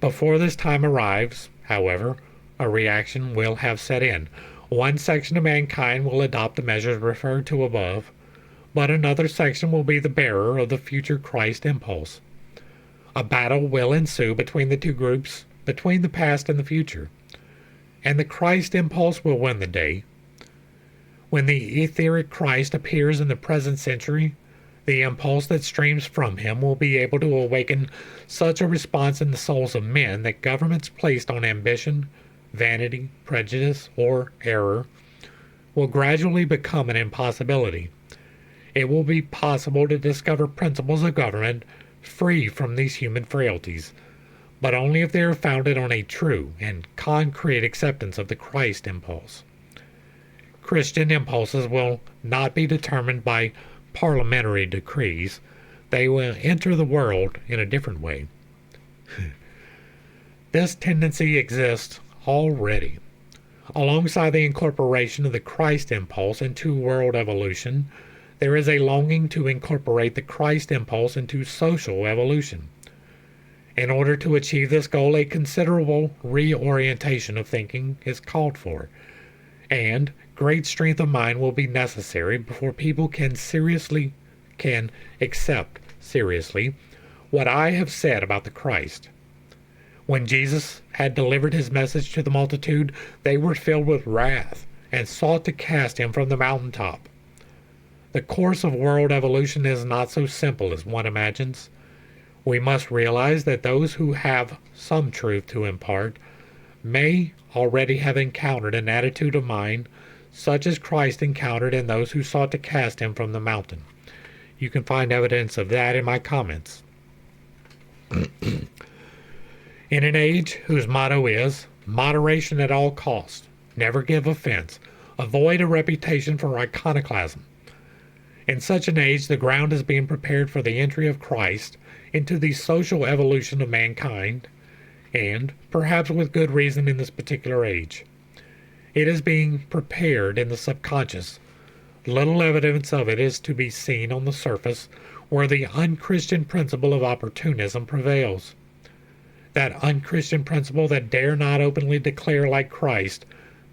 Before this time arrives, however, a reaction will have set in. One section of mankind will adopt the measures referred to above, but another section will be the bearer of the future Christ impulse. A battle will ensue between the two groups, between the past and the future, and the Christ impulse will win the day. When the etheric Christ appears in the present century, the impulse that streams from him will be able to awaken such a response in the souls of men that governments placed on ambition, vanity, prejudice, or error will gradually become an impossibility. It will be possible to discover principles of government free from these human frailties, but only if they are founded on a true and concrete acceptance of the Christ impulse. Christian impulses will not be determined by parliamentary decrees. They will enter the world in a different way. This tendency exists already. Alongside the incorporation of the Christ impulse into world evolution, there is a longing to incorporate the Christ impulse into social evolution. In order to achieve this goal, a considerable reorientation of thinking is called for, and great strength of mind will be necessary before people can accept seriously what I have said about the Christ. When Jesus had delivered his message to the multitude, they were filled with wrath and sought to cast him from the mountaintop. The course of world evolution is not so simple as one imagines. We must realize that those who have some truth to impart may already have encountered an attitude of mind such as Christ encountered in those who sought to cast him from the mountain. You can find evidence of that in my comments. In an age whose motto is moderation at all costs, never give offense, avoid a reputation for iconoclasm. In such an age, the ground is being prepared for the entry of Christ into the social evolution of mankind. and perhaps with good reason in this particular age. It is being prepared in the subconscious. Little evidence of it is to be seen on the surface, where the unchristian principle of opportunism prevails. That unchristian principle that dare not openly declare like Christ,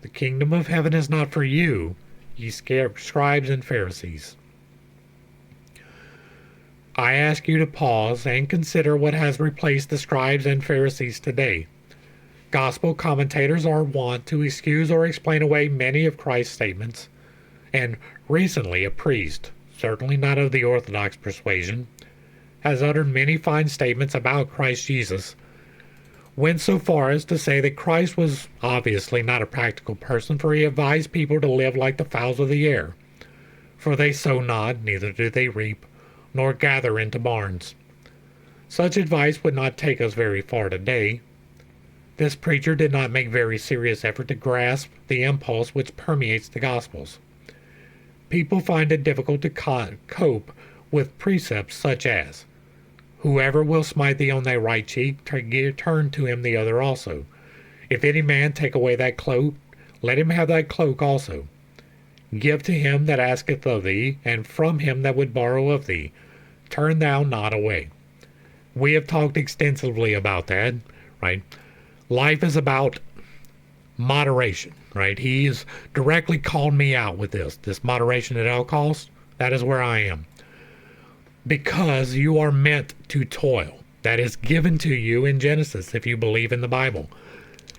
"The kingdom of heaven is not for you, ye scribes and Pharisees." I ask you to pause and consider what has replaced the scribes and Pharisees today. Gospel commentators are wont to excuse or explain away many of Christ's statements, and recently a priest, certainly not of the Orthodox persuasion, has uttered many fine statements about Christ Jesus, went so far as to say that Christ was obviously not a practical person, for he advised people to live like the fowls of the air. For they sow not, neither do they reap, nor gather into barns. Such advice would not take us very far today. This preacher did not make very serious effort to grasp the impulse which permeates the Gospels. People find it difficult to cope with precepts such as, "Whoever will smite thee on thy right cheek, turn to him the other also. If any man take away thy cloak, let him have thy cloak also. Give to him that asketh of thee, and from him that would borrow of thee. Turn thou not away." We have talked extensively about that, right? Life is about moderation, right? He has directly called me out with this moderation at all costs. That is where I am. Because you are meant to toil. That is given to you in Genesis, if you believe in the Bible.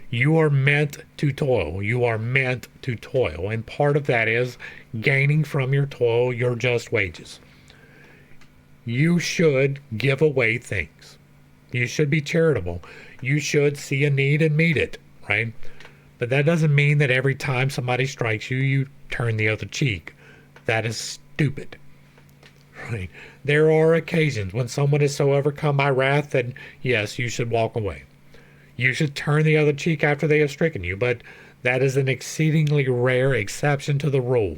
You are meant to toil. You are meant to toil. And part of that is gaining from your toil your just wages. You should give away things. You should be charitable. You should see a need and meet it, right? But that doesn't mean that every time somebody strikes you, you turn the other cheek. That is stupid, right? There are occasions when someone is so overcome by wrath that, yes, you should walk away. You should turn the other cheek after they have stricken you, but that is an exceedingly rare exception to the rule.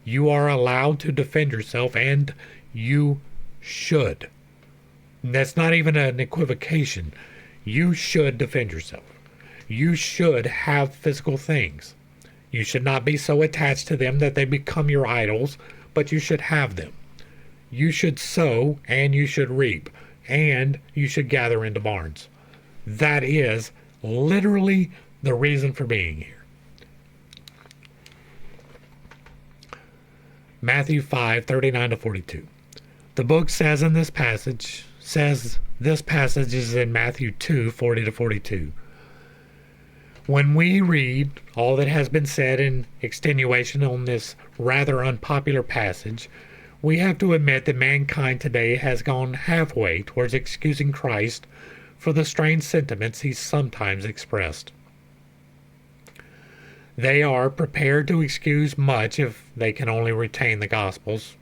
You are allowed to defend yourself, and you should. And that's not even an equivocation. You should defend yourself. You should have physical things. You should not be so attached to them that they become your idols, but you should have them. You should sow, and you should reap, and you should gather into barns. That is literally the reason for being here. Matthew 5:39-42. The book says this passage is in Matthew 2:40-42. When we read all that has been said in extenuation on this rather unpopular passage, we have to admit that mankind today has gone halfway towards excusing Christ for the strange sentiments he sometimes expressed. They are prepared to excuse much if they can only retain the Gospels.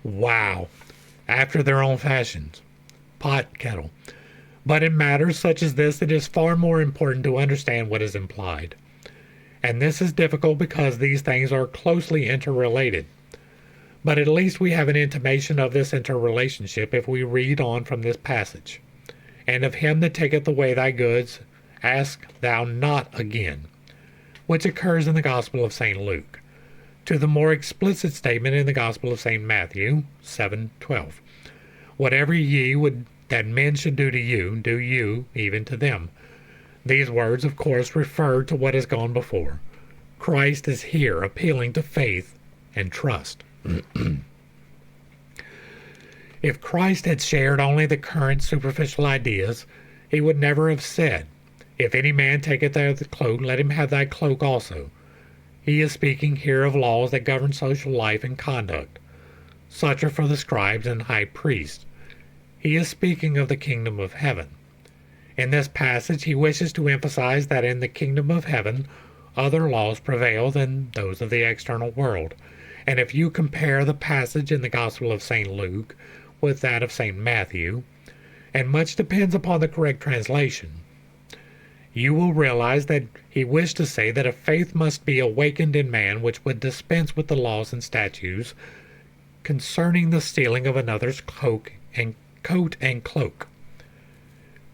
Wow. After their own fashions. Pot kettle. But in matters such as this, it is far more important to understand what is implied. And this is difficult because these things are closely interrelated. But at least we have an intimation of this interrelationship if we read on from this passage. "And of him that taketh away thy goods, ask thou not again," which occurs in the Gospel of St. Luke, to the more explicit statement in the Gospel of St. Matthew 7:12. "Whatever ye would that men should do to you, do you even to them." These words, of course, refer to what has gone before. Christ is here appealing to faith and trust. If Christ had shared only the current superficial ideas, he would never have said, "If any man taketh thy cloak, let him have thy cloak also." He is speaking here of laws that govern social life and conduct. Such are for the scribes and high priests. He is speaking of the kingdom of heaven. In this passage, he wishes to emphasize that in the kingdom of heaven, other laws prevail than those of the external world. And if you compare the passage in the Gospel of St. Luke with that of St. Matthew, and much depends upon the correct translation, you will realize that he wished to say that a faith must be awakened in man which would dispense with the laws and statutes concerning the stealing of another's coat and cloak.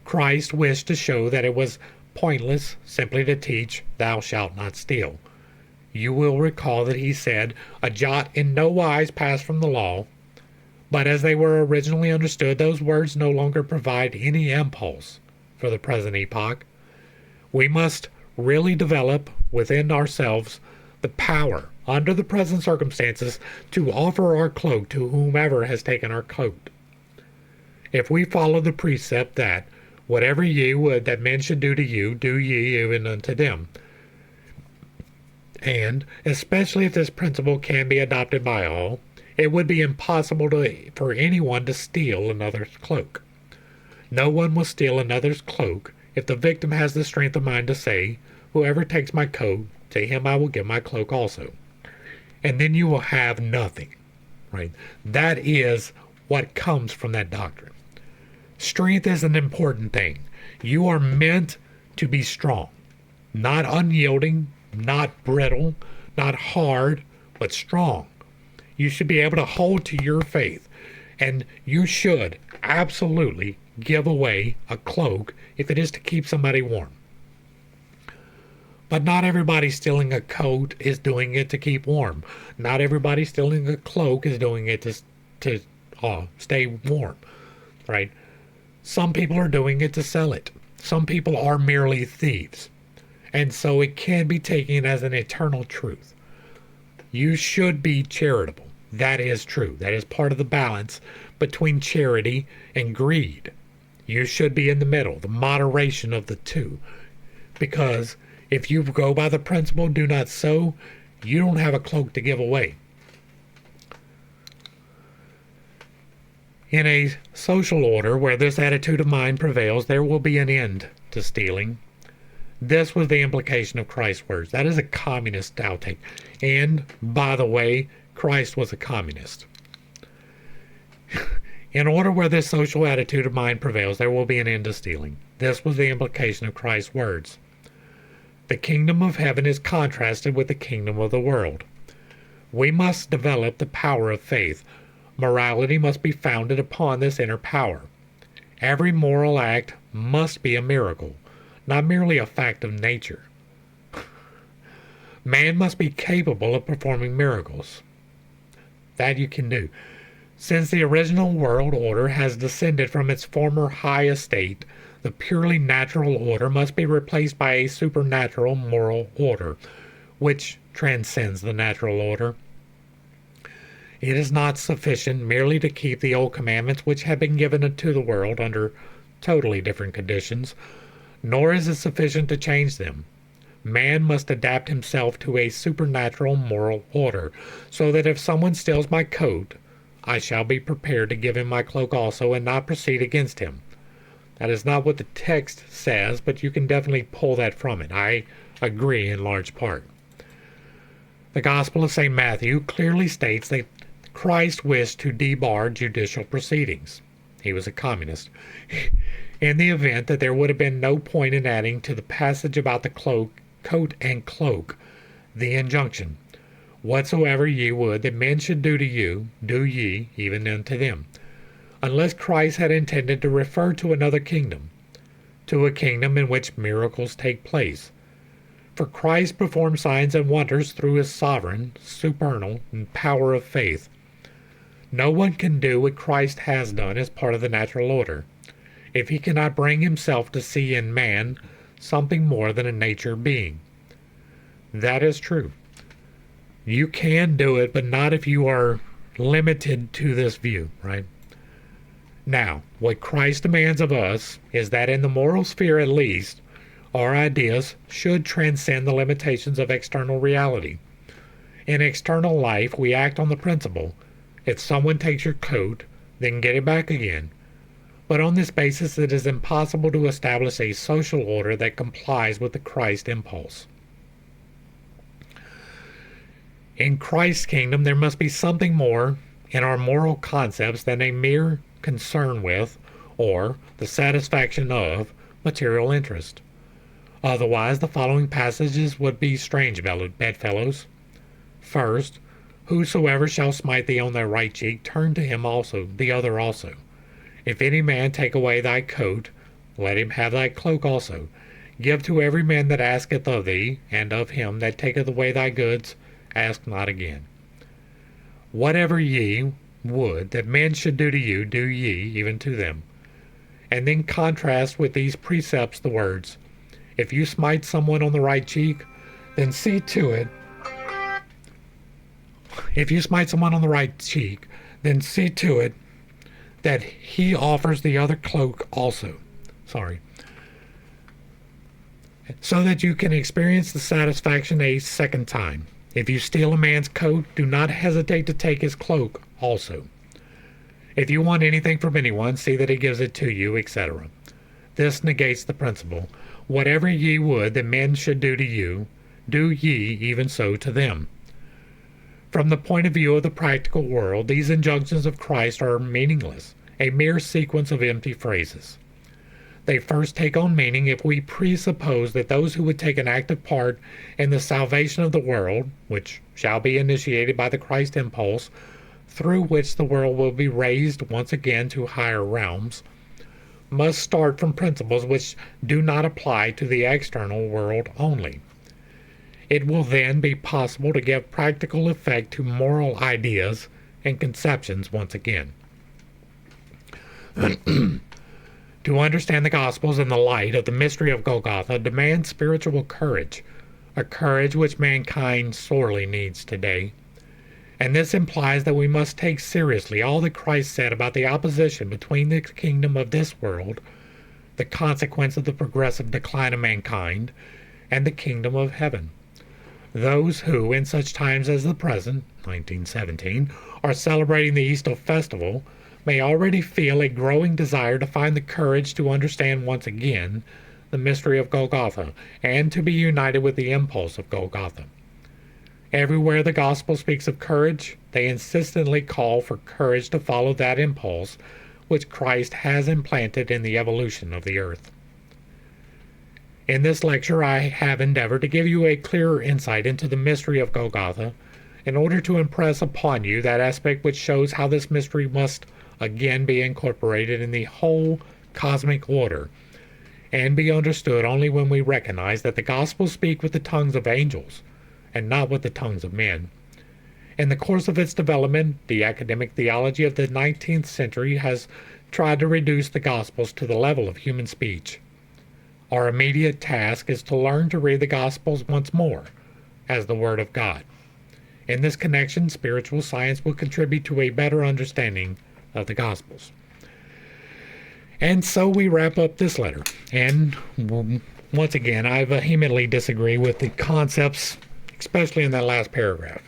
Christ wished to show that it was pointless simply to teach, "Thou shalt not steal." You will recall that he said, "A jot in no wise passed from the law," but as they were originally understood, those words no longer provide any impulse for the present epoch. We must really develop within ourselves the power, under the present circumstances, to offer our cloak to whomever has taken our coat. If we follow the precept that, "Whatever ye would that men should do to you, do ye even unto them," and especially if this principle can be adopted by all, it would be impossible for anyone to steal another's cloak. No one will steal another's cloak if the victim has the strength of mind to say, "Whoever takes my coat, to him I will give my cloak also." And then you will have nothing, right? That is what comes from that doctrine. Strength is an important thing. You are meant to be strong, not unyielding, not brittle, not hard, but strong. You should be able to hold to your faith, and you should absolutely give away a cloak if it is to keep somebody warm. But not everybody stealing a coat is doing it to keep warm. Not everybody stealing a cloak is doing it to stay warm, right? Some people are doing it to sell it. Some people are merely thieves. And so it can be taken as an eternal truth. You should be charitable. That is true. That is part of the balance between charity and greed. You should be in the middle, the moderation of the two. Because if you go by the principle, "Do not sow," you don't have a cloak to give away. In a social order where this attitude of mind prevails, there will be an end to stealing. This was the implication of Christ's words. That is a communist outtake. And, by the way, Christ was a communist. In order where this social attitude of mind prevails, there will be an end to stealing. This was the implication of Christ's words. The kingdom of heaven is contrasted with the kingdom of the world. We must develop the power of faith. Morality must be founded upon this inner power. Every moral act must be a miracle, not merely a fact of nature. Man must be capable of performing miracles. That you can do. Since the original world order has descended from its former high estate, the purely natural order must be replaced by a supernatural moral order, which transcends the natural order. It is not sufficient merely to keep the old commandments which have been given to the world under totally different conditions, nor is it sufficient to change them. Man must adapt himself to a supernatural moral order, so that if someone steals my coat, I shall be prepared to give him my cloak also and not proceed against him. That is not what the text says, but you can definitely pull that from it. I agree in large part. The Gospel of St. Matthew clearly states that Christ wished to debar judicial proceedings. He was a communist. In the event that there would have been no point in adding to the passage about the coat and cloak, the injunction, "Whatsoever ye would that men should do to you, do ye even unto them," unless Christ had intended to refer to another kingdom, to a kingdom in which miracles take place. For Christ performed signs and wonders through his sovereign, supernal, and power of faith. No one can do what Christ has done as part of the natural order, if he cannot bring himself to see in man something more than a nature being. That is true. You can do it, but not if you are limited to this view, right? Now, what Christ demands of us is that in the moral sphere at least, our ideas should transcend the limitations of external reality. In external life, we act on the principle, if someone takes your coat, then get it back again. But on this basis, it is impossible to establish a social order that complies with the Christ impulse. In Christ's kingdom, there must be something more in our moral concepts than a mere concern with, or the satisfaction of, material interest. Otherwise, the following passages would be strange bedfellows. First, "Whosoever shall smite thee on thy right cheek, turn to him also the other also. If any man take away thy coat, let him have thy cloak also. Give to every man that asketh of thee, and of him that taketh away thy goods, ask not again. Whatever ye would that men should do to you, do ye even to them. And then contrast with these precepts the words, if you smite someone on the right cheek, then see to it. If you smite someone on the right cheek, then see to it that he offers the other cloak also. So that you can experience the satisfaction a second time. If you steal a man's coat, do not hesitate to take his cloak also. If you want anything from anyone, see that he gives it to you, etc. This negates the principle. Whatever ye would that men should do to you, do ye even so to them. From the point of view of the practical world, these injunctions of Christ are meaningless, a mere sequence of empty phrases. They first take on meaning if we presuppose that those who would take an active part in the salvation of the world, which shall be initiated by the Christ impulse, through which the world will be raised once again to higher realms, must start from principles which do not apply to the external world only. It will then be possible to give practical effect to moral ideas and conceptions once again. To understand the Gospels in the light of the mystery of Golgotha demands spiritual courage, a courage which mankind sorely needs today. And this implies that we must take seriously all that Christ said about the opposition between the kingdom of this world, the consequence of the progressive decline of mankind, and the kingdom of heaven. Those who, in such times as the present, 1917, are celebrating the Easter festival, may already feel a growing desire to find the courage to understand once again the mystery of Golgotha, and to be united with the impulse of Golgotha. Everywhere the gospel speaks of courage, they insistently call for courage to follow that impulse which Christ has implanted in the evolution of the earth. In this lecture, I have endeavored to give you a clearer insight into the mystery of Golgotha, in order to impress upon you that aspect which shows how this mystery must again be incorporated in the whole cosmic order, and be understood only when we recognize that the Gospels speak with the tongues of angels, and not with the tongues of men. In the course of its development, the academic theology of the 19th century has tried to reduce the Gospels to the level of human speech. Our immediate task is to learn to read the Gospels once more as the Word of God. In this connection, spiritual science will contribute to a better understanding of the Gospels. And so we wrap up this letter. And once again, I vehemently disagree with the concepts, especially in that last paragraph.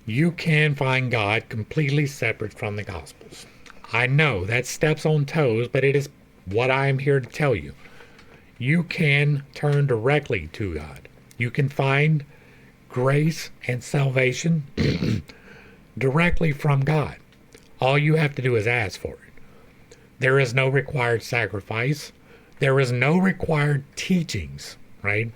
You can find God completely separate from the Gospels. I know that steps on toes, but it is what I am here to tell you. You can turn directly to God. You can find grace and salvation directly from God. All you have to do is ask for it. There is no required sacrifice. There is no required teachings, right?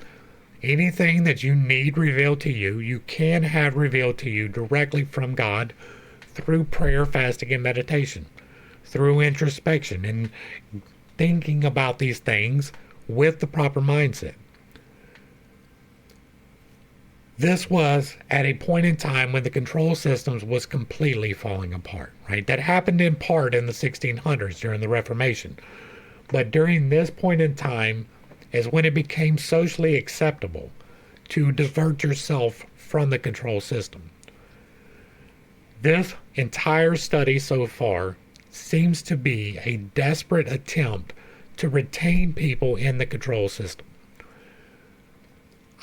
Anything that you need revealed to you, you can have revealed to you directly from God through prayer, fasting, and meditation, through introspection and thinking about these things with the proper mindset. This was at a point in time when the control systems was completely falling apart, right? That happened in part in the 1600s during the Reformation. But during this point in time is when it became socially acceptable to divert yourself from the control system. This entire study so far seems to be a desperate attempt to retain people in the control system.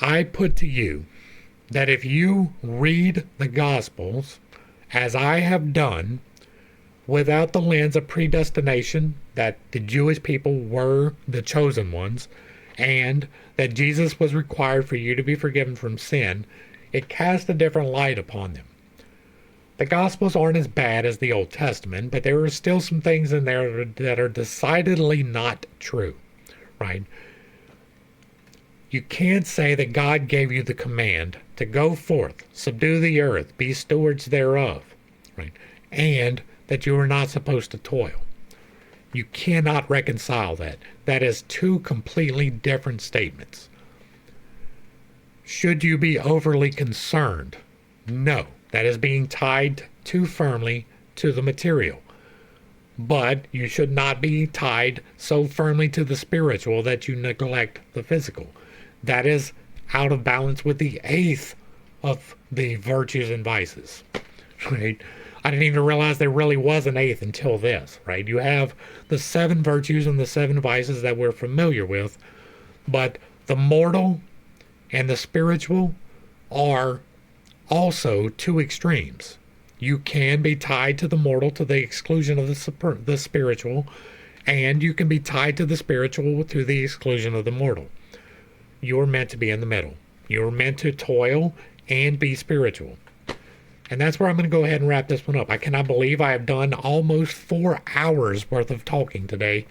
I put to you that if you read the Gospels, as I have done, without the lens of predestination, that the Jewish people were the chosen ones, and that Jesus was required for you to be forgiven from sin, it casts a different light upon them. The Gospels aren't as bad as the Old Testament, but there are still some things in there that are decidedly not true, right? You can't say that God gave you the command to go forth, subdue the earth, be stewards thereof, right? And that you are not supposed to toil. You cannot reconcile that. That is two completely different statements. Should you be overly concerned? No. That is being tied too firmly to the material. But you should not be tied so firmly to the spiritual that you neglect the physical. That is out of balance with the eighth of the virtues and vices. Right? I didn't even realize there really was an eighth until this. Right? You have the 7 virtues and the 7 vices that we're familiar with, but the mortal and the spiritual are also 2 extremes. You can be tied to the mortal to the exclusion of the spiritual, and you can be tied to the spiritual to the exclusion of the mortal. You're meant to be in the middle. You're meant to toil and be spiritual. And that's where I'm going to go ahead and wrap this one up. I cannot believe I have done almost 4 hours worth of talking today.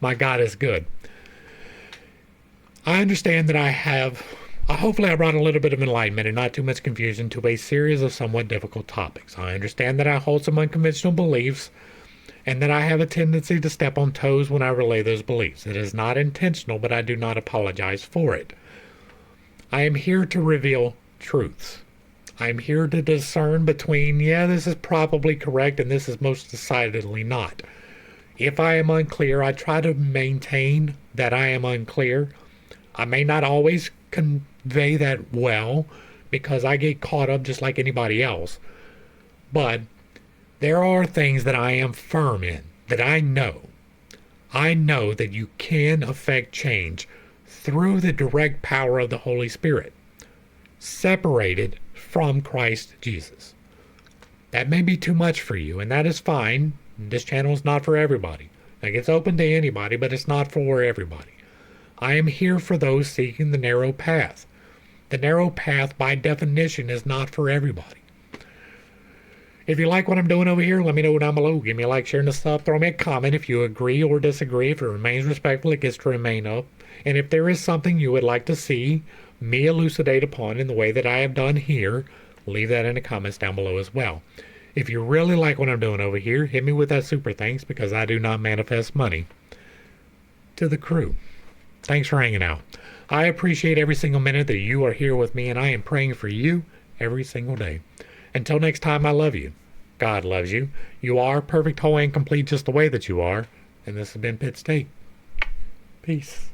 My God is good. I understand that hopefully I brought a little bit of enlightenment and not too much confusion to a series of somewhat difficult topics. I understand that I hold some unconventional beliefs and that I have a tendency to step on toes when I relay those beliefs. It is not intentional, but I do not apologize for it. I am here to reveal truths. I'm here to discern between, this is probably correct and this is most decidedly not. If I am unclear, I try to maintain that I am unclear. I may not always convey that well because I get caught up just like anybody else. But there are things that I am firm in, that I know. I know that you can affect change through the direct power of the Holy Spirit, separated from Christ Jesus. That may be too much for you, and that is fine. This channel is not for everybody. Like, it's open to anybody, but it's not for everybody. I am here for those seeking the narrow path. The narrow path, by definition, is not for everybody. If you like what I'm doing over here, let me know down below. Give me a like, share, and a sub. Throw me a comment if you agree or disagree. If it remains respectful, it gets to remain up. And if there is something you would like to see me elucidate upon in the way that I have done here, leave that in the comments down below as well. If you really like what I'm doing over here, hit me with that super thanks, because I do not manifest money. To the crew, thanks for hanging out. I appreciate every single minute that you are here with me, and I am praying for you every single day. Until next time, I love you. God loves you. You are perfect, whole, and complete just the way that you are. And this has been Pitt State. Peace.